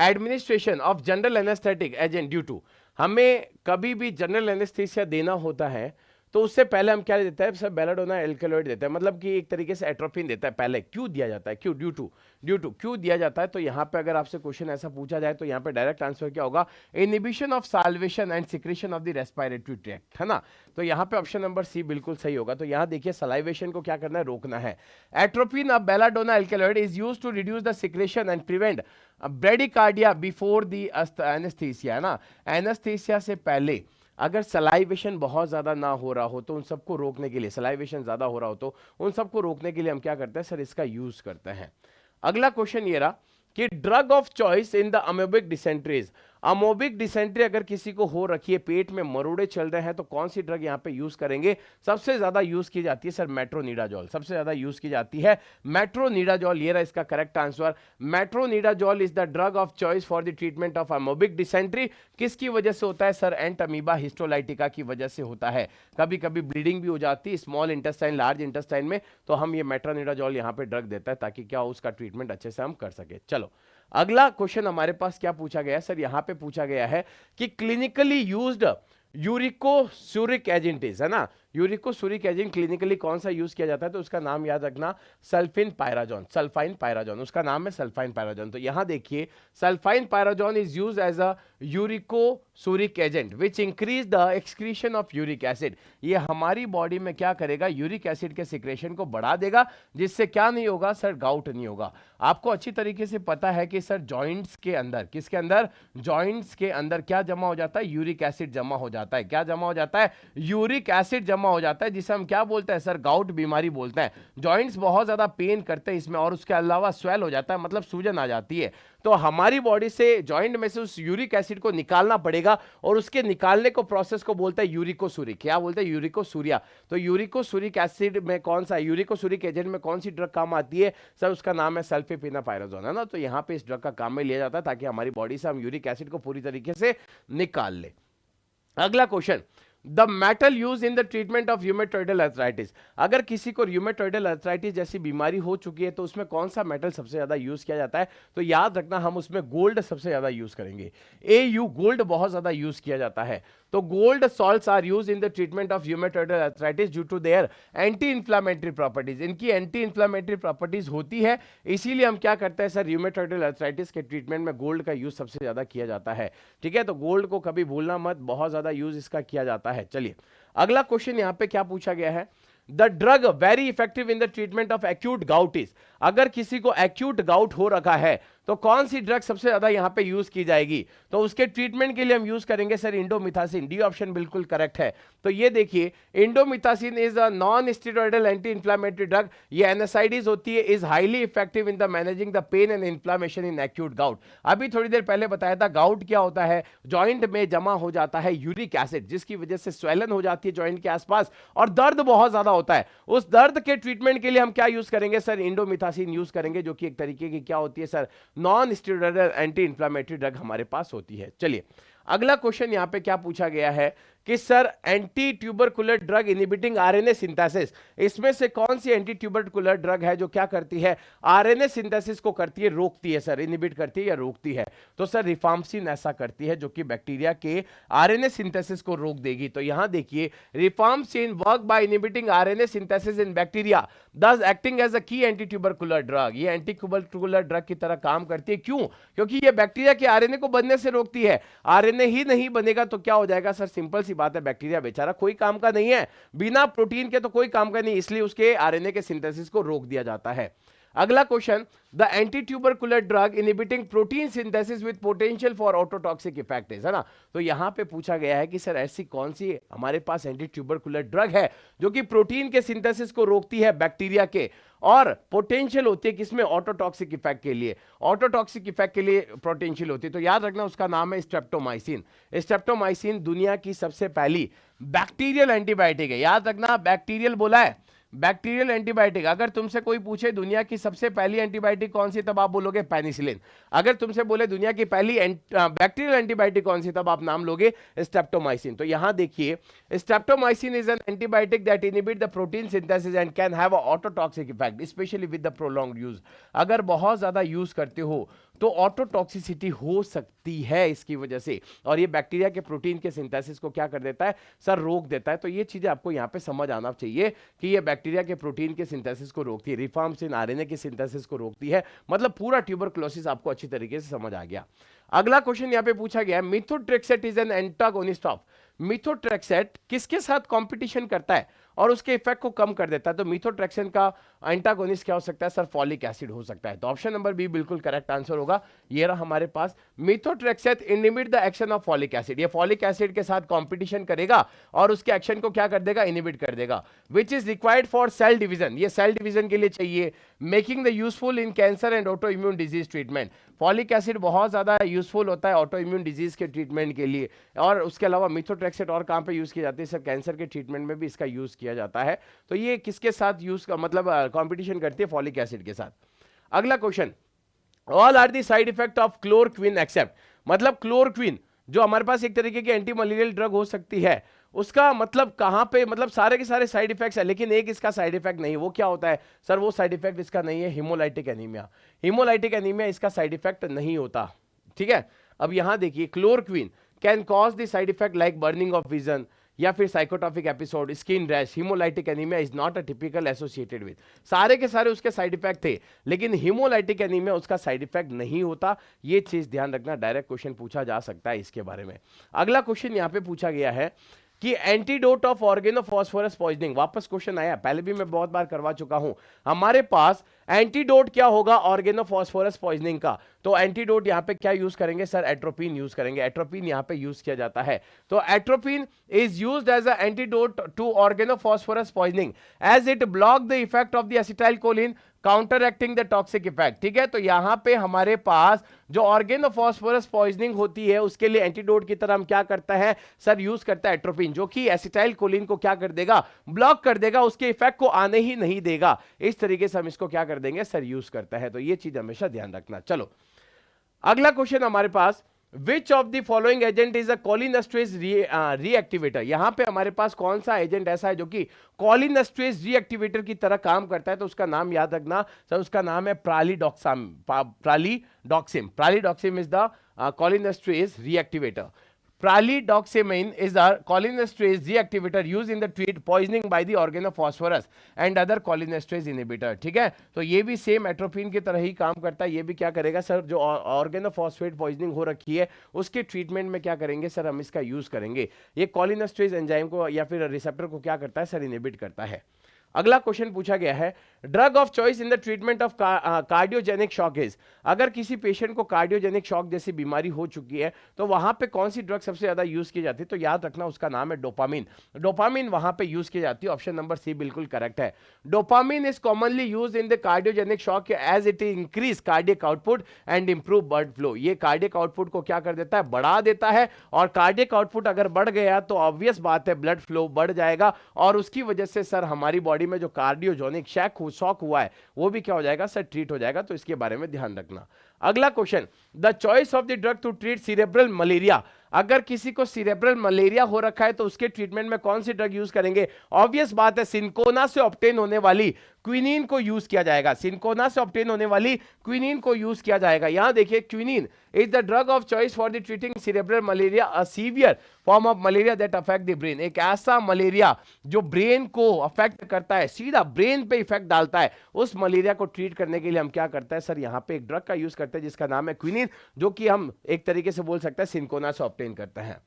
administration of general anesthetic agent due to। हमें कभी भी जनरल एनेस्थीसिया देना होता है तो उससे पहले हम क्या देते हैं सर? बेलाडोना एल्केलॉइड देते हैं, मतलब कि एक तरीके से एट्रोपिन देता है पहले। क्यों दिया जाता है? क्यों? ड्यू टू क्यों दिया जाता है? तो यहाँ पे अगर आपसे क्वेश्चन ऐसा पूछा जाए तो यहाँ पे डायरेक्ट आंसर क्या होगा? Inhibition of solvation and secretion of the respiratory tract, है ना। तो यहाँ पे ऑप्शन नंबर सी बिल्कुल सही होगा। तो यहाँ देखिए सलाइवेशन को क्या करना है? रोकना है। Atropine of belladonna alkaloid is used to reduce the secretion and prevent bradycardia before the anaesthesia, है ना। एनेस्थीसिया से पहले अगर सलाइवेशन बहुत ज्यादा ना हो रहा हो तो उन सबको रोकने के लिए, सलाइवेशन ज्यादा हो रहा हो तो उन सबको रोकने के लिए हम क्या करते हैं सर? इसका यूज करते हैं। अगला क्वेश्चन ये रहा कि drug of choice in the amoebic dysenteries. Amoebic dysentery अगर किसी को हो रखी है, पेट में मरोड़े चल रहे हैं, तो कौन सी ड्रग यहां पे यूज करेंगे? सबसे ज्यादा यूज की जाती है सर मेट्रोनिडाजोल। सबसे ज्यादा यूज की जाती है मेट्रोनिडाजोल। ये रहा इसका correct answer. Metronidazole is the drug of choice for the treatment of amoebic dysentery. किसकी वजह से होता है सर? एंटमीबा हिस्टोलाइटिका की वजह से होता है। कभी कभी ब्लीडिंग भी हो जाती है स्मॉल इंटेस्टाइन, लार्ज इंटेस्टाइन में, तो हम ये मेट्रोनिडाजोल यहाँ पे ड्रग देता है ताकि क्या उसका ट्रीटमेंट अच्छे से हम कर सके। चलो अगला क्वेश्चन हमारे पास क्या पूछा गया है सर? यहां पे पूछा गया है कि क्लिनिकली यूज्ड यूरिकोसूरिक एजेंट इज, है ना। यूरिकोसूरिक एजेंट क्लिनिकली कौन सा यूज किया जाता है? तो उसका नाम याद रखना, सल्फिन पायराजोन। सल्फाइन पायराजोन उसका नाम है, सल्फाइन पायराजोन। तो यहां देखिए sulfinpyrazone is use as a uricosuric agent which increase the excretion of uric acid. ये हमारी बॉडी में क्या करेगा? यूरिक एसिड के सिक्रेशन को बढ़ा देगा, जिससे क्या नहीं होगा सर? गाउट नहीं होगा। आपको अच्छी तरीके से पता है कि सर जॉइंट्स के अंदर, किसके अंदर? जॉइंट्स के अंदर क्या जमा हो जाता है? यूरिक एसिड जमा हो जाता है। क्या जमा हो जाता है? यूरिक एसिड जमा हो जाता है, जिसे हम क्या बोलते हैं सर? गाउट बीमारी बोलते हैं। जॉइंट्स बहुत ज्यादा पेन करते हैं इसमें, और उसके अलावा स्वेल हो जाता है, मतलब सूजन आ जाती है। तो हमारी बॉडी से, जॉइंट में से उस यूरिक एसिड को निकालना पड़ेगा, और उसके निकालने को प्रोसेस को बोलते हैं यूरिकोसूरिक। क्या बोलते हैं? यूरिकोसूरिया। तो यूरिकोसूरिक एसिड में कौन सा, यूरिकोसूरिक एजेंट में कौन सी ड्रग काम आती है सर? उसका नाम है सल्फेपिनापायराजोन, है ना। तो यहां पे इस ड्रग का काम में लिया जाता है ताकि हमारी बॉडी से हम यूरिक एसिड को पूरी तरीके से निकाल ले। अगला question, the metal use in the treatment of यूमेटॉइडल अर्थराइटिस। अगर किसी को यूमेटॉइडल अर्थराइटिस जैसी बीमारी हो चुकी है तो उसमें कौन सा मेटल सबसे ज्यादा यूज किया जाता है? तो याद रखना हम उसमें गोल्ड सबसे ज्यादा यूज करेंगे। AU गोल्ड बहुत ज्यादा यूज किया जाता है। तो gold salts are use in the treatment of यूमेटॉइडल arthritis due to their anti inflammatory properties. इनकी एंटी इंफ्लेमेटरी प्रॉपर्टीज होती है, इसीलिए हम क्या करते हैं सर, यूमेटॉइडल अर्थराइटिस के ट्रीटमेंट में गोल्ड का यूज सबसे ज्यादा किया जाता है। ठीक है, तो गोल्ड को कभी भूलना मत, बहुत ज्यादा यूज इसका किया जाता है। चलिए अगला क्वेश्चन यहां पे क्या पूछा गया है, the drug very effective in the treatment of acute gout is. अगर किसी को एक्यूट गाउट हो रखा है तो कौन सी ड्रग सबसे ज्यादा यहां पे यूज की जाएगी? तो उसके ट्रीटमेंट के लिए हम यूज करेंगे सर इंडोमिथासिन। डी ऑप्शन बिल्कुल करेक्ट है। तो ये देखिए indomethacin is a non steroidal anti inflammatory drug. ये एनएसआईडीज होती है, is highly effective in the managing the pain and inflammation in acute gout. अभी थोड़ी देर पहले बताया था गाउट क्या होता है, जॉइंट में जमा हो जाता है यूरिक एसिड, जिसकी वजह से स्वेलन हो जाती है जॉइंट के आसपास और दर्द बहुत ज्यादा होता है। उस दर्द के ट्रीटमेंट के लिए हम क्या यूज करेंगे सर, इंडोमिथासिन यूज करेंगे, जो कि एक तरीके की क्या होती है sir, non steroidal anti inflammatory drug हमारे पास होती है। चलिए अगला क्वेश्चन यहां पे क्या पूछा गया है कि sir anti tubercular drug inhibiting RNA synthesis, इसमें से कौन सी एंटी ट्यूबरकुलर ड्रग है जो क्या करती है, आरएनए सिंथेसिस को करती है, रोकती है सर, इनहिबिट करती है या रोकती है? तो सर रिफाम्सिन ऐसा करती है जो कि बैक्टीरिया के आरएनए सिंथेसिस को रोक देगी। तो यहां देखिए rifampicin work by inhibiting RNA synthesis in bacteria thus acting as a key anti tubercular drug. ये एंटी ट्यूबरकुलर ड्रग की तरह काम करती है। क्यों? क्योंकि ये बैक्टीरिया के आरएनए को बनने से रोकती है। आरएनए ही नहीं बनेगा तो क्या हो जाएगा सर, सिंपल सी बात है, बैक्टीरिया बेचारा कोई काम का नहीं है, बिना प्रोटीन के तो कोई काम का नहीं, इसलिए उसके आरएनए के सिंथेसिस को रोक दिया जाता है। अगला question, the anti tubercular drug inhibiting protein synthesis with potential for ototoxic effect है ना? तो यहां पे पूछा गया है कि सर ऐसी कौन सी हमारे पास एंटी ट्यूबरकुलर ड्रग है जो कि प्रोटीन के सिंथेसिस को रोकती है बैक्टीरिया के, और पोटेंशियल होती है किसमें, ऑटोटॉक्सिक इफेक्ट के लिए, ऑटोटॉक्सिक इफेक्ट के लिए पोटेंशियल होती है। तो याद रखना उसका नाम है स्ट्रेप्टोमाइसिन। स्ट्रेप्टोमाइसिन दुनिया की सबसे पहली बैक्टीरियल एंटीबायोटिक है। याद रखना बैक्टीरियल बोला है, बैक्टीरियल एंटीबायोटिक। अगर तुमसे कोई पूछे दुनिया की सबसे पहली एंटीबायोटिक कौन सी, तब आप बोलोगे पेनिसिलिन। अगर तुमसे बोले दुनिया की पहली बैक्टीरियल एंटीबायोटिक कौन सी, तब आप नाम लोगे स्ट्रेप्टोमाइसिन। तो यहां देखिए streptomycin is an antibiotic that inhibit the protein synthesis and can have a ototoxic effect specially with the prolonged use. अगर बहुत ज्यादा यूज करते हो तो ऑटोटॉक्सिसिटी हो सकती है इसकी वजह से, और ये बैक्टीरिया के प्रोटीन के सिंथेसिस को क्या कर देता है सर, रोक देता है। तो ये चीजें आपको यहां पे समझ आना चाहिए कि ये बैक्टीरिया के प्रोटीन के सिंथेसिस को रोकती है, रिफाम्सिन आरएनए के सिंथेसिस को रोकती है। मतलब पूरा ट्यूबरकुलोसिस आपको अच्छी तरीके से समझ आ गया। अगला क्वेश्चन यहां पे पूछा गया है, methotrexate is an antagonist of. Methotrexate किसके साथ कंपटीशन करता है और उसके इफेक्ट को कम कर देता है? तो मिथोट्रेक्सेन का एंटागोनिस्ट क्या हो सकता है सर, फॉलिक एसिड हो सकता है। तो ऑप्शन नंबर बी बिल्कुल करेक्ट आंसर होगा। ये रहा हमारे पास, methotrexate inhibit the action of folic acid. ये फॉलिक एसिड के साथ कंपटीशन करेगा और उसके एक्शन को क्या कर देगा, इनहिबिट कर देगा। Which is required for sale division, ये सेल डिवीजन के लिए चाहिए। Making the useful in cancer and auto immune disease treatment. Folic acid बहुत ज्यादा यूजफुल होता है ऑटो इम्यून डिजीज के ट्रीटमेंट के लिए। और उसके अलावा मिथोट्रेक्सेट और कहां पे यूज की जाती है सर, कैंसर के ट्रीटमेंट में भी इसका यूज किया जाता है। तो ये किसके साथ यूज का मतलब कंपटीशन करती है, फॉलिक एसिड के साथ। अगला question, all are the side effect of chloroquine except. मतलब क्लोरोक्विन जो हमारे पास एक तरीके की एंटी मलेरियल ड्रग हो सकती है, उसका मतलब कहां पे, मतलब सारे के सारे साइड इफेक्ट्स है लेकिन एक इसका साइड इफेक्ट नहीं। वो क्या होता है सर, वो साइड इफेक्ट इसका नहीं है हीमोलाइटिक एनीमिया। हीमोलाइटिक एनीमिया इसका साइड इफेक्ट नहीं होता। ठीक है, अब यहां देखिए chloroquine can cause the side effect like burning of vision या फिर psychotic episode, skin rash. Haemolytic anaemia is not a typical associated with. सारे के सारे उसके साइड इफेक्ट थे लेकिन हीमोलाइटिक एनीमिया उसका साइड इफेक्ट नहीं होता। ये चीज ध्यान रखना, डायरेक्ट क्वेश्चन पूछा जा सकता है इसके बारे में। अगला क्वेश्चन यहां पे पूछा गया है कि एंटीडोट ऑफ ऑर्गेनोफॉस्फोरस पॉइजनिंग। वापस क्वेश्चन आया, पहले भी मैं बहुत बार करवा चुका हूं। हमारे पास एंटीडोट क्या होगा ऑर्गेनोफॉस्फोरस पॉइजनिंग का? तो एंटीडोट यहां पे क्या यूज करेंगे सर, एट्रोपिन यूज करेंगे। एट्रोपिन यहां पे यूज किया जाता है। तो atropine is used as a antidote to organophosphorus poisoning as it block the effect of the acetylcholine counter acting the toxic effect. ठीक है, तो यहां पे हमारे पास जो ऑर्गेनोफॉस्फोरस पॉइजनिंग होती है उसके लिए एंटीडोट की तरह हम क्या करता है सर, यूज करता है एट्रोपिन, जो कि एसिटाइलकोलिन को क्या कर देगा, ब्लॉक कर देगा, उसके इफेक्ट को आने ही नहीं देगा। इस तरीके से हम इसको क्या कर देंगे सर, यूज करता है। तो ये चीज हमेशा ध्यान रखना। चलो अगला क्वेश्चन हमारे पास, which of the following agent is a cholinesterase reactivator. यहां पे हमारे पास कौन सा एजेंट ऐसा है जो कि कोलिनेस्ट्रेज रीएक्टिवेटर की तरह काम करता है, तो उसका नाम याद रखना सर, उसका नाम है pralidoxime is the cholinesterase reactivator. Pralidoxamine is a cholinesterase reactivator used in the treat poisoning by the organophosphorus and other cholinesterase inhibitor। ठीक है, तो ये भी सेम एट्रोपिन की तरह ही काम करता है। ये भी क्या करेगा सर, जो ऑर्गेनोफॉस्फेट पॉइजनिंग हो रखी है उसके ट्रीटमेंट में क्या करेंगे सर, हम इसका यूज करेंगे। ये cholinesterase एंजाइम को या फिर रिसेप्टर को क्या करता है सर, इनहिबिट करता है। अगला क्वेश्चन पूछा गया है, drug of choice in the treatment of cardiogenic shock is. अगर किसी पेशेंट को कार्डियोजेनिक शॉक जैसी बीमारी हो चुकी है तो वहां पे कौन सी ड्रग सबसे ज्यादा यूज की जाती है, तो याद रखना उसका नाम है डोपामिन। डोपामिन वहां पे यूज की जाती है, ऑप्शन नंबर सी बिल्कुल करेक्ट है। Dopamine is commonly use in the cardiogenic shock as it increase cardiac output and improve blood flow. ये कार्डियक आउटपुट को क्या कर देता है, बढ़ा देता है, और कार्डियक आउटपुट अगर बढ़ गया तो ऑब्वियस बात है ब्लड फ्लो बढ़ जाएगा, और उसकी वजह से सर हमारी बॉडी में जो कार्डियोजेनिक शॉक हुआ है वो भी क्या हो जाएगा सर, ट्रीट हो जाएगा। तो इसके बारे में ध्यान रखना। अगला question, the choice of the drug to treat cerebral malaria. अगर किसी को सीरेब्रल मलेरिया हो रखा है तो उसके ट्रीटमेंट में कौन सी ड्रग यूज करेंगे, ऑब्वियस बात है सिंकोना से ऑब्टेन होने वाली क्विनीन को यूज किया जाएगा। सिंकोना से ऑब्टेन होने वाली क्विनीन को यूज किया जाएगा। यहां देखिए, quinine is the drug of choice for the treating cerebral malaria, a severe form of malaria that affect the brain. एक ऐसा मलेरिया जो ब्रेन को अफेक्ट करता है, सीधा ब्रेन पे इफेक्ट डालता है, उस मलेरिया को ट्रीट करने के लिए हम क्या करते हैं सर, यहां पे एक ड्रग का यूज करते हैं जिसका नाम है क्विनीन, जो कि हम एक तरीके से बोल सकते हैं सिंकोना से ऑब्टेन करते हैं।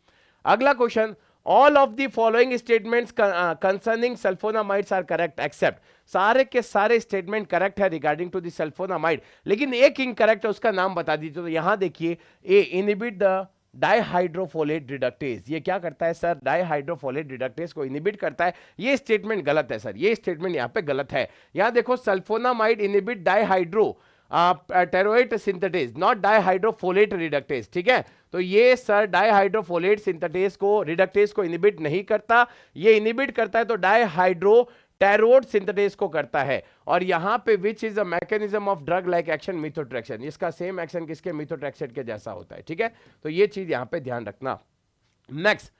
अगला question, all of the following statements concerning sulphonamides are correct except. सारे के सारे स्टेटमेंट करेक्ट है रिगार्डिंग टू द सल्फोनामाइड, लेकिन एक इनकरेक्ट है, उसका नाम बता दीजिए। तो यहां देखिए, ए इनहिबिट द डाइहाइड्रोफोलेट रिडक्टेज। ये क्या करता है सर, डाइहाइड्रोफोलेट रिडक्टेज को इनहिबिट करता है। ये स्टेटमेंट गलत है सर, ये स्टेटमेंट यहां पे गलत है। यहां देखो, sulfonamide inhibit dihydropteroate synthetase, not dihydrofolate reductase. ठीक है, तो ये सर डाइहाइड्रोफोलेट सिंथेटेज को, रिडक्टेज को इनहिबिट नहीं करता, ये इनहिबिट करता है तो डाइहाइड्रो टेरोड सिंथेटेज को करता है। और यहां पे which is a mechanism of drug like action methotrexate, इसका सेम एक्शन किसके, मिथोट्रेक्सेट के जैसा होता है। ठीक है, तो ये चीज यहां पे ध्यान रखना। नेक्स्ट,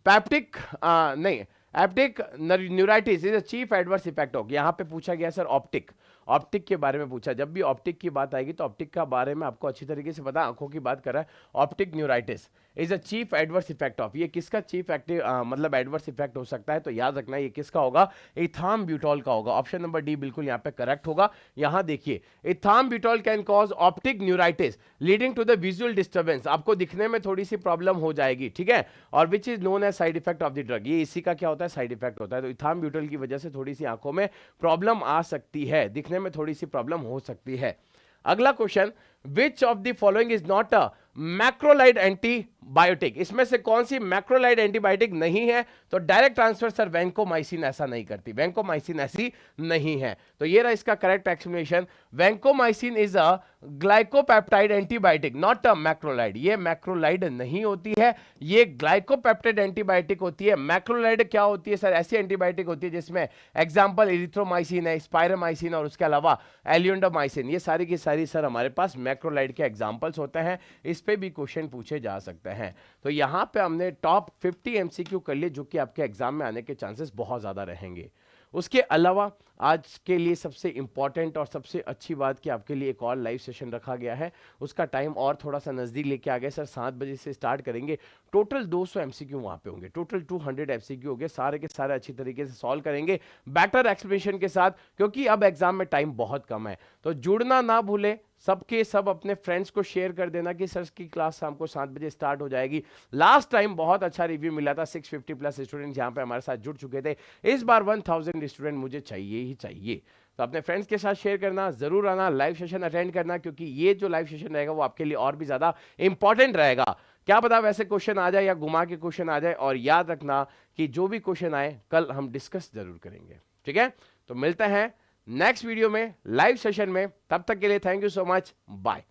पैप्टिक नहीं haptic neuritis is a chief adverse effect of. यहां पे पूछा गया सर ऑप्टिक, ऑप्टिक के बारे में पूछा। जब भी ऑप्टिक की बात आएगी तो ऑप्टिक का बारे में आपको अच्छी तरीके से पता, आंखों की बात कर रहा है। Optic neuritis is a chief adverse effect of. ये किसका चीफ मतलब एडवर्स इफेक्ट हो सकता है, तो याद रखना ये किसका होगा, इथाम्ब्यूटॉल का होगा। ऑप्शन नंबर डी बिल्कुल यहाँ पे करेक्ट होगा। यहां देखिए, ethambutol can cause optic neuritis leading to the visual disturbance, आपको दिखने में थोड़ी सी प्रॉब्लम हो जाएगी। ठीक है, और which is known as side effect of the drug. ये इसी का क्या होता है, साइड इफेक्ट होता है। तो इथाम्ब्यूटॉल की वजह से थोड़ी सी आंखों में प्रॉब्लम आ सकती है, दिखने में थोड़ी सी प्रॉब्लम हो सकती है। अगला question, which of the following is not a macrolide antibiotic. इसमें से कौन सी मैक्रोलाइड एंटीबायोटिक नहीं है, तो डायरेक्ट ट्रांसफर सर वैंकोमाइसिन ऐसा नहीं करती, वैंकोमाइसिन ऐसी नहीं है। तो ये रहा इसका correct explanation. Vancomycin is a glycopeptide antibiotic not a macrolide. ये मैक्रोलाइड नहीं होती है, ये ग्लाइकोपेप्टाइड एंटीबायोटिक होती है। मैक्रोलाइड क्या होती है सर, ऐसी एंटीबायोटिक होती है जिसमें एग्जांपल इरिथ्रोमाइसिन है, स्पायरामाइसिन और उसके अलावा एलियोंडामाइसिन, ये सारी की सारी सर हमारे पास मैक्रोलाइड के एग्जांपल्स होते हैं। इस पे भी क्वेश्चन पूछे जा सकते हैं। तो यहां पे हमने टॉप 50 एमसीक्यू कर लिए जो कि आपके एग्जाम में आने के चांसेस बहुत ज्यादा रहेंगे। उसके अलावा आज के लिए सबसे इंपॉर्टेंट और सबसे अच्छी बात कि आपके लिए एक और लाइव सेशन रखा गया है, उसका टाइम और थोड़ा सा नजदीक लेके आ गया सर, 7 बजे से स्टार्ट करेंगे। टोटल 200 एमसीक्यू वहां पे होंगे, टोटल 200 एमसीक्यू होंगे, सारे के सारे अच्छी तरीके से सॉल्व करेंगे बेटर एक्सप्लेनेशन के साथ, क्योंकि अब एग्जाम में टाइम बहुत कम है। तो जुड़ना ना भूले, सबके सब अपने फ्रेंड्स को शेयर कर देना कि सर की क्लास शाम को 7 बजे स्टार्ट हो जाएगी। लास्ट टाइम बहुत अच्छा रिव्यू मिला था, 650 प्लस स्टूडेंट यहाँ पे हमारे साथ जुड़ चुके थे। इस बार 1000 स्टूडेंट मुझे चाहिए ही चाहिए। तो अपने फ्रेंड्स के साथ शेयर करना, जरूर आना, लाइव सेशन अटेंड करना, क्योंकि ये जो लाइव सेशन रहेगा वो आपके लिए और भी ज्यादा इंपॉर्टेंट रहेगा। क्या पता वैसे क्वेश्चन आ जाए या घुमा के क्वेश्चन आ जाए, और याद रखना कि जो भी क्वेश्चन आए कल हम डिस्कस जरूर करेंगे। ठीक है, तो मिलते हैं नेक्स्ट वीडियो में, लाइव सेशन में। तब तक के लिए thank you so much, bye.